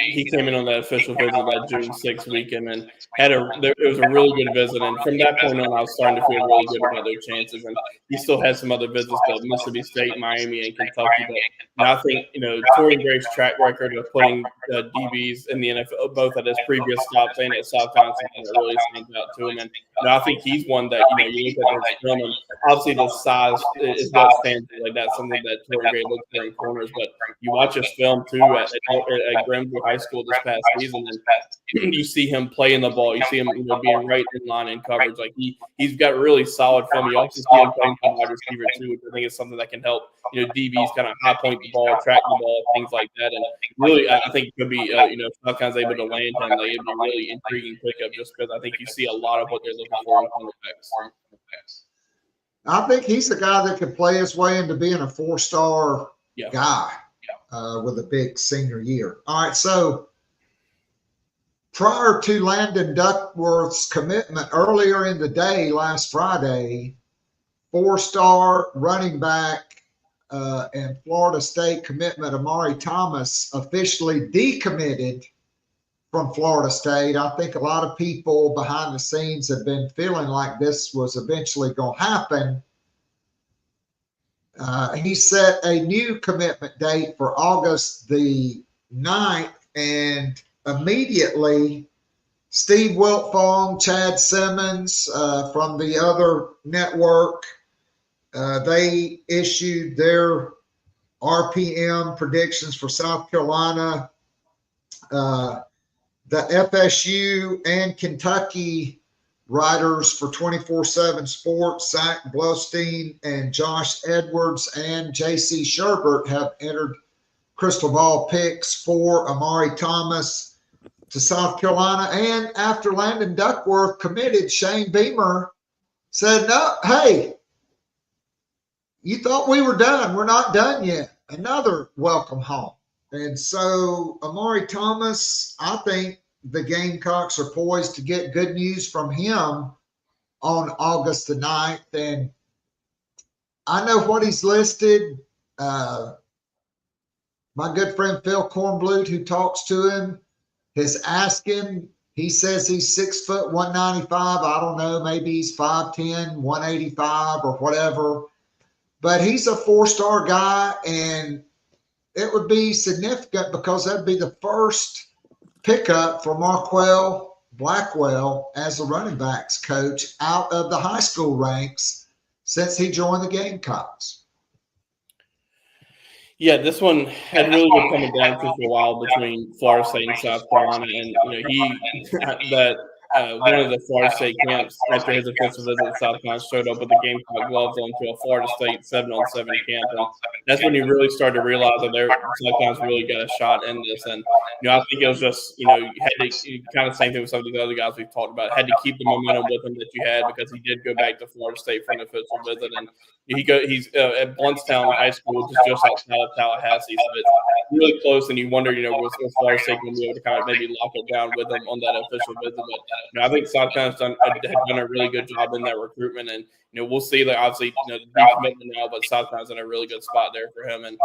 S7: he came in on that official visit that June 6th weekend and it was a really good visit. And from that point on, I was starting to feel really good about their chances. And he still had some other visits to Mississippi State, Miami, and Kentucky. But I think, Torian Gray's track record of putting DBs in the NFL, both at his previous stops and at South Carolina, really stands out to him. And I think he's one that, you look at his film, and obviously the size is what stands out. Like, that's something that Torian Gray looks for in corners. But you watch his film, too, at Grimsley High School this past season, and you see him playing the ball. You see him, being right in line in coverage. Like, he's got really solid film. You also see him playing some wide receiver, too, which I think is something that can help, DBs kind of high point the ball, track the ball, things like that. And really, I think it could be, South Carolina's able to land him. Like, it'd be a really intriguing pickup just because I think you see a lot of what they're looking for in cornerbacks.
S6: I think he's the guy that could play his way into being a 4-star guy with a big senior year. All right, so prior to Landon Duckworth's commitment earlier in the day last Friday, 4-star running back and Florida State commitment Amari Thomas officially decommitted from Florida State. I think a lot of people behind the scenes have been feeling like this was eventually going to happen. He set a new commitment date for August the 9th, and immediately Steve Wiltfong, Chad Simmons from the other network, they issued their RPM predictions for South Carolina. The FSU and Kentucky writers for 24/7 Sports, Zach Blostein and Josh Edwards and J.C. Sherbert have entered crystal ball picks for Amari Thomas to South Carolina. And after Landon Duckworth committed, Shane Beamer said, no, hey, you thought we were done. We're not done yet. Another welcome home. And so Amari Thomas, I think the Gamecocks are poised to get good news from him on August the 9th. And I know what he's listed. My good friend Phil Kornblut, who talks to him, has asked him. He says he's 6 foot 195. I don't know, maybe he's 5'10", 185 or whatever. But he's a 4-star guy, and it would be significant because that'd be the first pickup for Marquell Blackwell as the running backs coach out of the high school ranks since he joined the Gamecocks.
S7: Yeah, this one had really been coming down to for a while between Florida State and South Carolina, and one of the Florida State camps after his official visit to South Carolina showed up with the Gamecock gloves on to a Florida State 7-on-7 camp, and that's when you really started to realize that South Carolina's really got a shot in this. And I think it was just you had to kind of same thing with some of these other guys we've talked about. Had to keep the momentum with him that you had because he did go back to Florida State for an official visit, and he's at Bluntstown High School, just outside of Tallahassee, so it's really close. And you wonder, was Florida State going to be able to kind of maybe lock it down with him on that official visit? But I think South Carolina's had done a really good job in that recruitment, and we'll see. Like obviously, the decommitment now, but South Carolina's in a really good spot there for him, and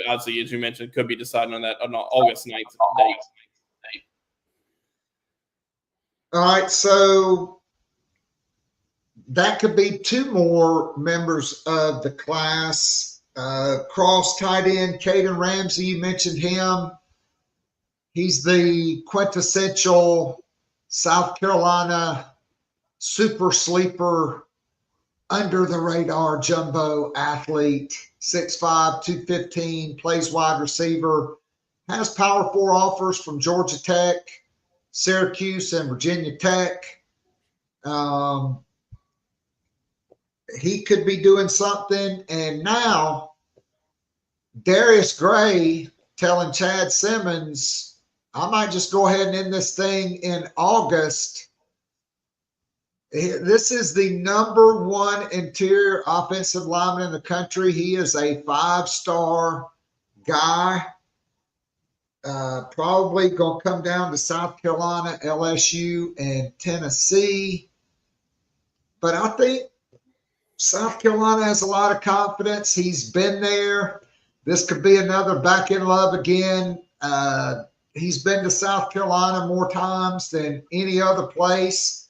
S7: obviously, as you mentioned, could be deciding on that on August 9th date.
S6: All right, so that could be 2 more members of the class. Cross tight end Caden Ramsey, you mentioned him. He's the quintessential South Carolina super sleeper, under the radar jumbo athlete, 6'5", 215, plays wide receiver, has Power 4 offers from Georgia Tech, Syracuse, and Virginia Tech. He could be doing something. And now Darius Gray telling Chad Simmons, I might just go ahead and end this thing in August. This is the number 1 interior offensive lineman in the country. He is a 5-star guy. Probably going to come down to South Carolina, LSU, and Tennessee. But I think South Carolina has a lot of confidence. He's been there. This could be another back in love again. He's been to South Carolina more times than any other place,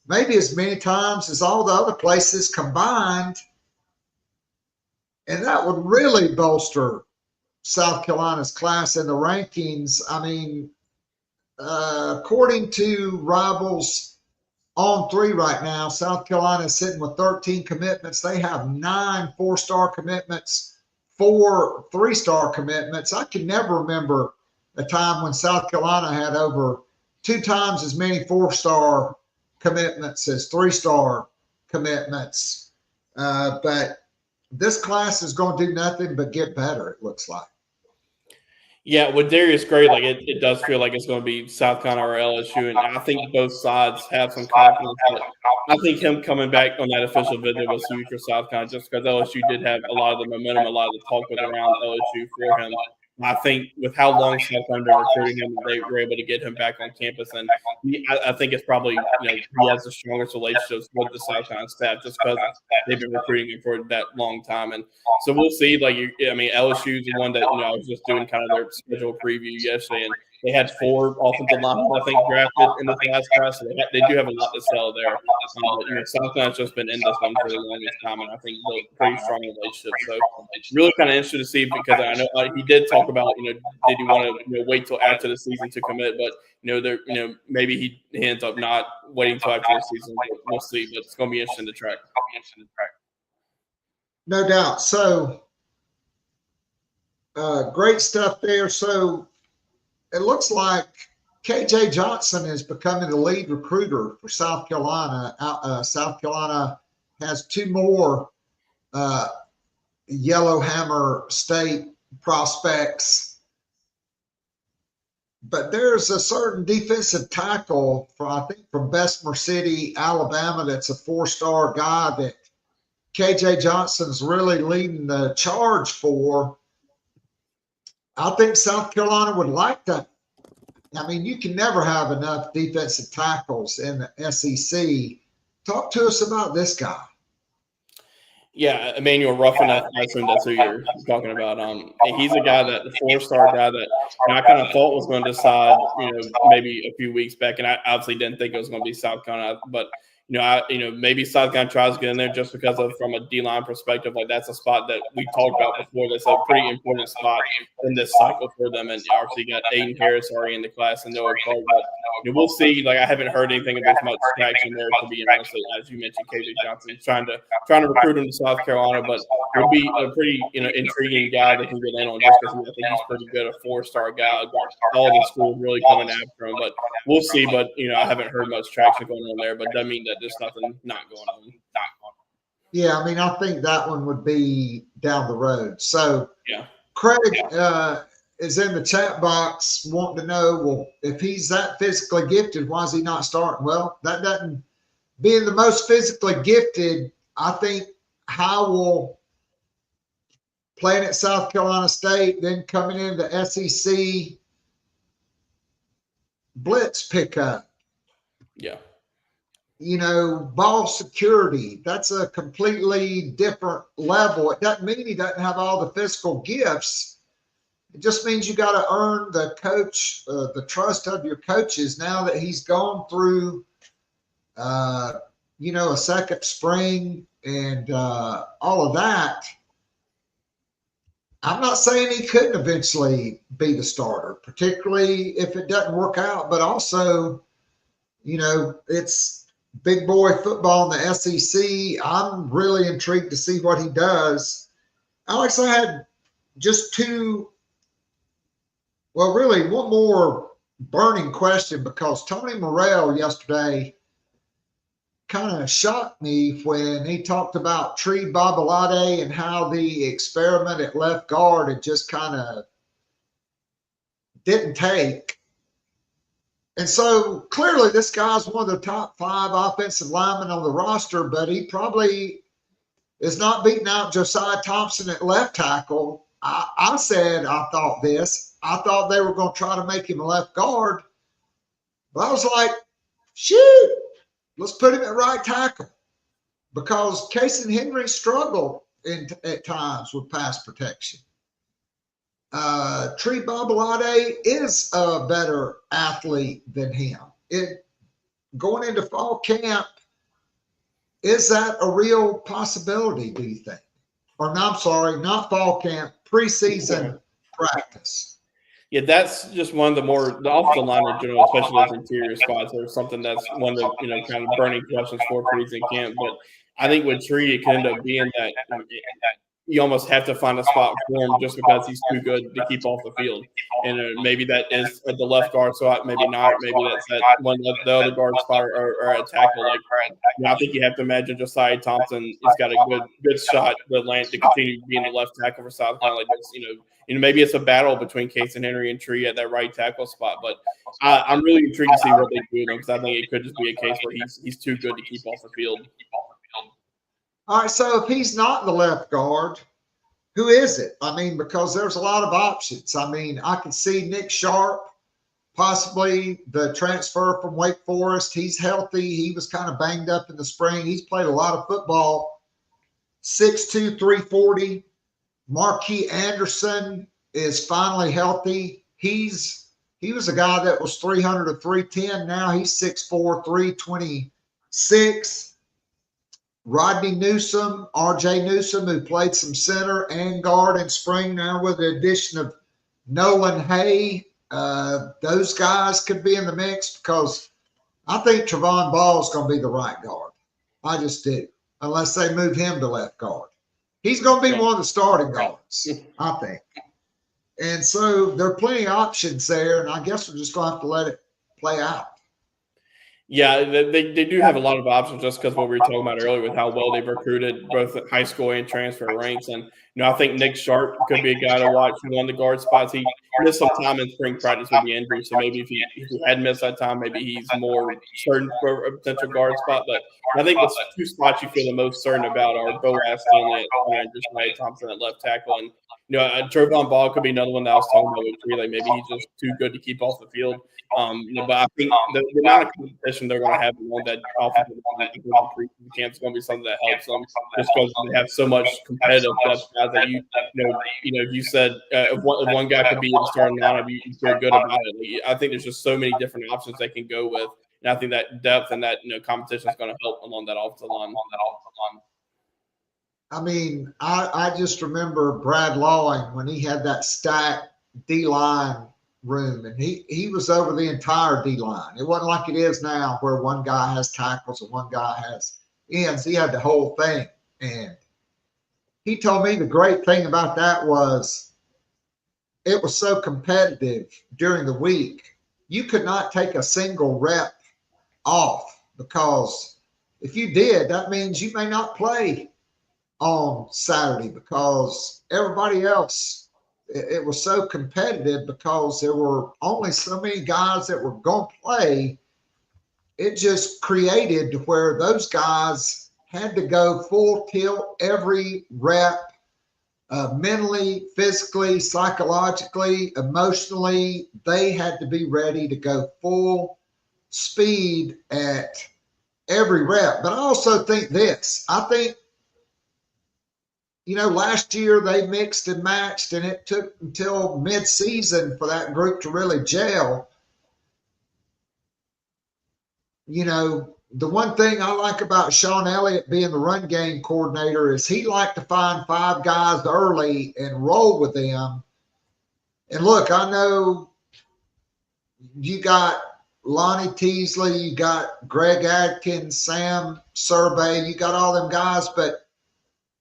S6: maybe as many times as all the other places combined. And that would really bolster South Carolina's class in the rankings. I mean, according to Rivals on 3 right now, South Carolina is sitting with 13 commitments. They have 9 4-star commitments, 4 3-star commitments. I can never remember a time when South Carolina had over 2 times as many 4-star commitments as 3-star commitments. But this class is going to do nothing but get better, it looks like.
S7: Yeah, with Darius Gray, it does feel like it's going to be South Carolina or LSU, and I think both sides have some confidence. But I think him coming back on that official visit was huge for South Carolina, just because LSU did have a lot of the momentum, a lot of the talk was around LSU for him. I think with how long South Carolina been recruiting him, they were able to get him back on campus, and I think it's probably he has the strongest relationships with the South Carolina staff just because they've been recruiting him for that long time. And so we'll see. LSU is the one that I was just doing kind of their schedule preview yesterday, and they had 4 offensive linemen I think drafted in the last class. So they do have a lot to sell there. South Carolina's just been in this one for the longest time, and I think built pretty strong relationships. So really kind of interested to see, because I know he did talk about did he want to wait till after the season to commit, but maybe he ends up not waiting till after the season. We'll see, but it's going to be interesting to track.
S6: No doubt. So Great stuff there. So it looks like KJ Johnson is becoming the lead recruiter for South Carolina. South Carolina has 2 more Yellowhammer State prospects. But there's a certain defensive tackle from Bessemer City, Alabama, that's a 4-star guy that KJ Johnson's really leading the charge for. I think South Carolina would like that. I mean, you can never have enough defensive tackles in the SEC. Talk to us about this guy.
S7: Yeah, Emmanuel Ruffin, I assume that's who you're talking about. He's a guy the 4-star guy that I kind of thought was going to decide, maybe a few weeks back, and I obviously didn't think it was going to be South Carolina, but maybe South Carolina tries to get in there just because from a D-line perspective, like that's a spot that we talked about before. That's a pretty important spot in this cycle for them. And obviously got Aiden Harris already in the class and Noah Clark. But we'll see. Like I haven't heard anything of this much traction there, to be honest. As you mentioned, KJ Johnson is trying to recruit him to South Carolina, but he'll be a pretty intriguing guy that can get in on just because I think he's pretty good, a 4-star guy. All the schools really coming after him, but we'll see. But I haven't heard much traction going on there, but doesn't mean that there's nothing not going on.
S6: Yeah, I mean, I think that one would be down the road. So,
S7: yeah.
S6: Craig is in the chat box wanting to know, well, if he's that physically gifted, why is he not starting? Well, that doesn't – being the most physically gifted, I think Howell playing at South Carolina State, then coming into SEC blitz pickup.
S7: Yeah.
S6: Ball security, that's a completely different level. It doesn't mean he doesn't have all the physical gifts. It just means you got to earn the trust of your coaches now that he's gone through, a second spring and all of that. I'm not saying he couldn't eventually be the starter, particularly if it doesn't work out, but also, it's big boy football in the SEC. I'm really intrigued to see what he does. Alex, I had just one more burning question, because Tony Morrell yesterday kind of shocked me when he talked about Tree Babalade and how the experiment at left guard had just kind of didn't take. And so clearly this guy's one of the top 5 offensive linemen on the roster, but he probably is not beating out Josiah Thompson at left tackle. I thought they were going to try to make him a left guard. But I was like, shoot, let's put him at right tackle, because Casey Henry struggled at times with pass protection. Tree Babalade is a better athlete than him. Going into fall camp, is that a real possibility, do you think? Or no, I'm sorry, not fall camp, preseason practice.
S7: Yeah, that's just one of the offensive line in general, especially those interior spots. There's something that's one of the kind of burning questions for preseason camp. But I think with Tree, it could end up being that you almost have to find a spot for him just because he's too good to keep off the field. And maybe that is at the left guard spot, maybe not. Maybe that's at one of the other guard spot or a tackle. I think you have to imagine Josiah Thompson has got a good shot to continue being the left tackle for South Carolina. Like this, maybe it's a battle between Case and Henry and Tree at that right tackle spot. But I'm really intrigued to see what they do, because I think it could just be a case where he's too good to keep off the field.
S6: All right, so if he's not the left guard, who is it? I mean, because there's a lot of options. I mean, I could see Nick Sharp, possibly the transfer from Wake Forest. He's healthy. He was kind of banged up in the spring. He's played a lot of football. 6'2", 340. Marquis Anderson is finally healthy. He was a guy that was 300 to 310. Now he's 6'4", 326. Rodney Newsom, R.J. Newsom, who played some center and guard in spring, now with the addition of Nolan Hay. Those guys could be in the mix, because I think Trevon Ball is going to be the right guard. I just do, unless they move him to left guard. He's going to be one of the starting guards, I think. And so there are plenty of options there, and I guess we're just going to have to let it play out.
S7: Yeah, they do have a lot of options just because what we were talking about earlier with how well they've recruited both at high school and transfer ranks. And, I think Nick Sharp could be a guy to watch who won the guard spots. He missed some time in spring practice with the injury, so maybe if he had missed that time, maybe he's more certain for a potential guard spot. But I think the two spots you feel the most certain about are Boaz Stanley and just Ray Thompson at left tackle. And, Trevon Ball could be another one that I was talking about with Relay. Maybe he's just too good to keep off the field. But I think the amount of competition they're going to have on that offensive camp is going to be something that helps them, just because they have so much competitive depth guys that you said if one guy could be in the starting lineup, you feel good about it. I think there's just so many different options they can go with, and I think that depth and that competition is going to help along that offensive line.
S6: I mean, I just remember Brad Lawing when he had that stacked D-line room, and he was over the entire D-line. It wasn't like it is now where one guy has tackles and one guy has ends. He had the whole thing. And he told me the great thing about that was it was so competitive during the week. You could not take a single rep off, because if you did, that means you may not play on Saturday, because everybody else, it was so competitive because there were only so many guys that were going to play. It just created to where those guys had to go full tilt every rep, mentally, physically, psychologically, emotionally. They had to be ready to go full speed at every rep. But I also think this. I think, last year they mixed and matched, and it took until mid-season for that group to really gel. The one thing I like about Sean Elliott being the run game coordinator is he liked to find 5 guys early and roll with them. And look, I know you got Lonnie Teasley, you got Greg Adkins, Sam Survey, you got all them guys, but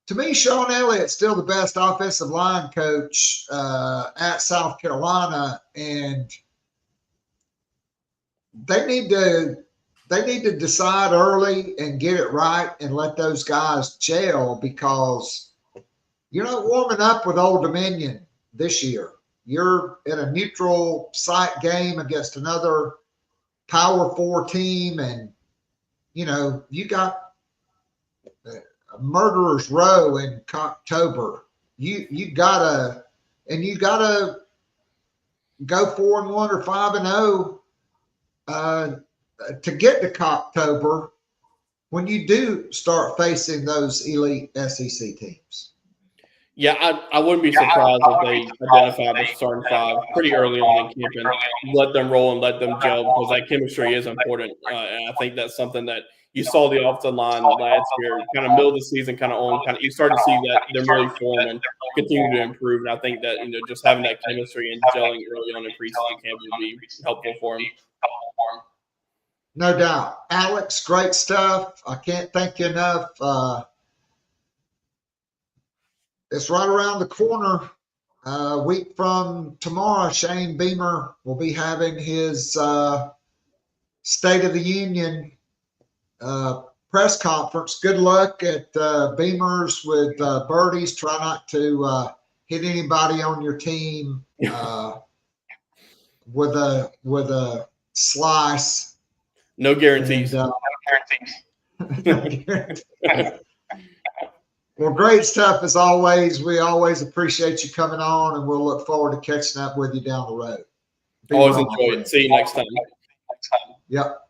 S6: to me, Sean Elliott's still the best offensive line coach at South Carolina, and they need to decide early and get it right and let those guys gel, because you're not warming up with Old Dominion this year. You're in a neutral site game against another Power 4 team, and you got Murderer's Row in October. You gotta go 4-1 or 5-0 to get to October when you do start facing those elite SEC teams.
S7: Yeah, I wouldn't be surprised if they identify the starting 5 pretty early on in camp and let them roll and let them gel, because that chemistry is important. And I think that's something that you saw the offensive line last year, kind of middle of the season, you start to see that they're really form and continue to improve. And I think that just having that chemistry and gelling early on in preseason camp would be helpful for them.
S6: No doubt. Alex, great stuff. I can't thank you enough. It's right around the corner. A week from tomorrow, Shane Beamer will be having his State of the Union press conference. Good luck at Beamer's with birdies. Try not to hit anybody on your team with a slice.
S7: No guarantees.
S6: And, no guarantees. Well, great stuff as always. We always appreciate you coming on, and we'll look forward to catching up with you down the road.
S7: Always enjoy it. See you next time.
S6: Yep.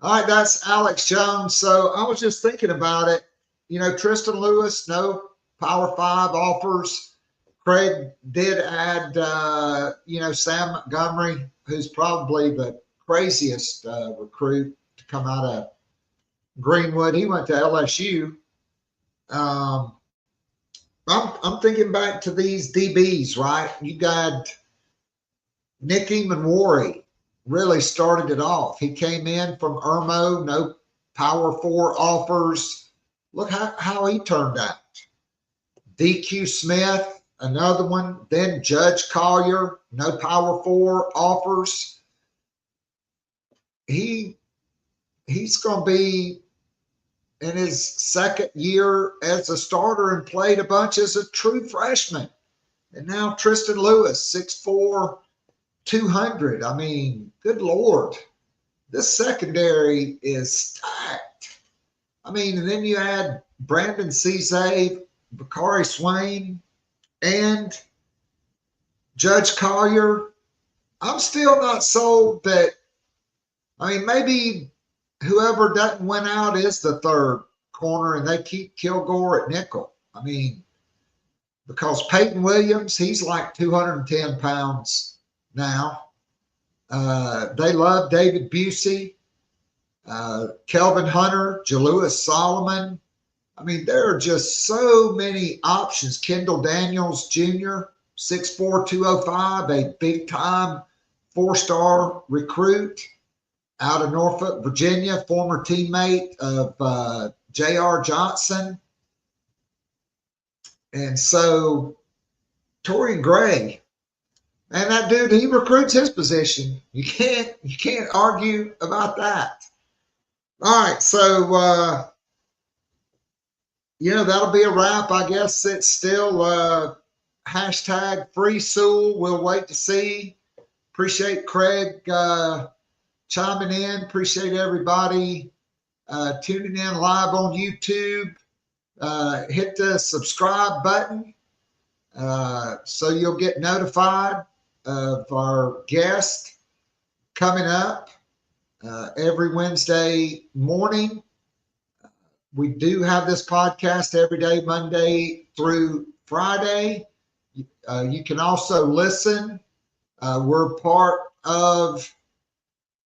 S6: All right, that's Alex Jones. So I was just thinking about it. Tristan Lewis, no Power 5 offers. Craig did add, Sam Montgomery, who's probably the craziest recruit to come out of Greenwood. He went to LSU. I'm thinking back to these DBs, right? You got Nicky Manwari really started it off. He came in from Irmo, no Power 4 offers. Look how he turned out. DQ Smith, another one. Then Judge Collier, no power 4 offers. He's going to be in his second year as a starter and played a bunch as a true freshman. And now Tristan Lewis, 6'4", 200. I mean, good Lord. This secondary is stacked. I mean, and then you add Brandon Cesare, Bakari Swain, and Judge Collier. I'm still not sold that. I mean, maybe whoever doesn't win out is the third corner and they keep Kilgore at nickel. I mean, because Peyton Williams, he's like 210 pounds now. They love David Busey, Kelvin Hunter, Jalewis Solomon. I mean, there are just so many options. Kendall Daniels Jr., 6'4", 205, a big-time 4-star recruit out of Norfolk, Virginia, former teammate of J.R. Johnson. And so Torian Gray, and that dude, he recruits his position. You can't argue about that. All right, so that'll be a wrap. I guess it's still hashtag Free Sewell. We'll wait to see. Appreciate Craig chiming in. Appreciate everybody tuning in live on YouTube. Hit the subscribe button so you'll get notified of our guest coming up every Wednesday morning. We do have this podcast every day, Monday through Friday. You can also listen. We're part of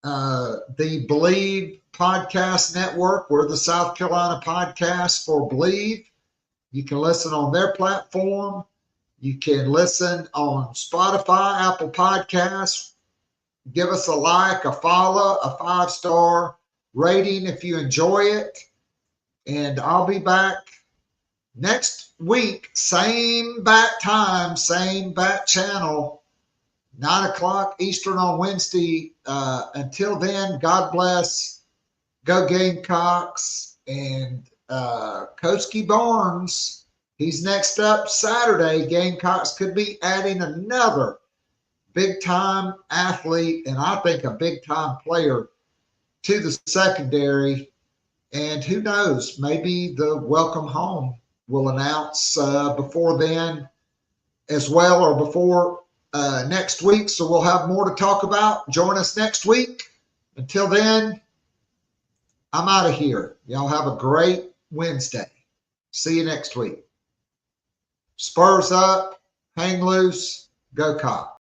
S6: the Believe Podcast Network. We're the South Carolina podcast for Believe. You can listen on their platform. You can listen on Spotify, Apple Podcasts. Give us a like, a follow, a 5-star rating if you enjoy it. And I'll be back next week, same bat time, same bat channel, 9 o'clock Eastern on Wednesday. Until then, God bless. Go Gamecocks. And Koski Barnes, he's next up Saturday. Gamecocks could be adding another big-time athlete and I think a big-time player to the secondary. And who knows, maybe the welcome home will announce before then as well, or before next week. So we'll have more to talk about. Join us next week. Until then, I'm out of here. Y'all have a great Wednesday. See you next week. Spurs up, hang loose, go Cock.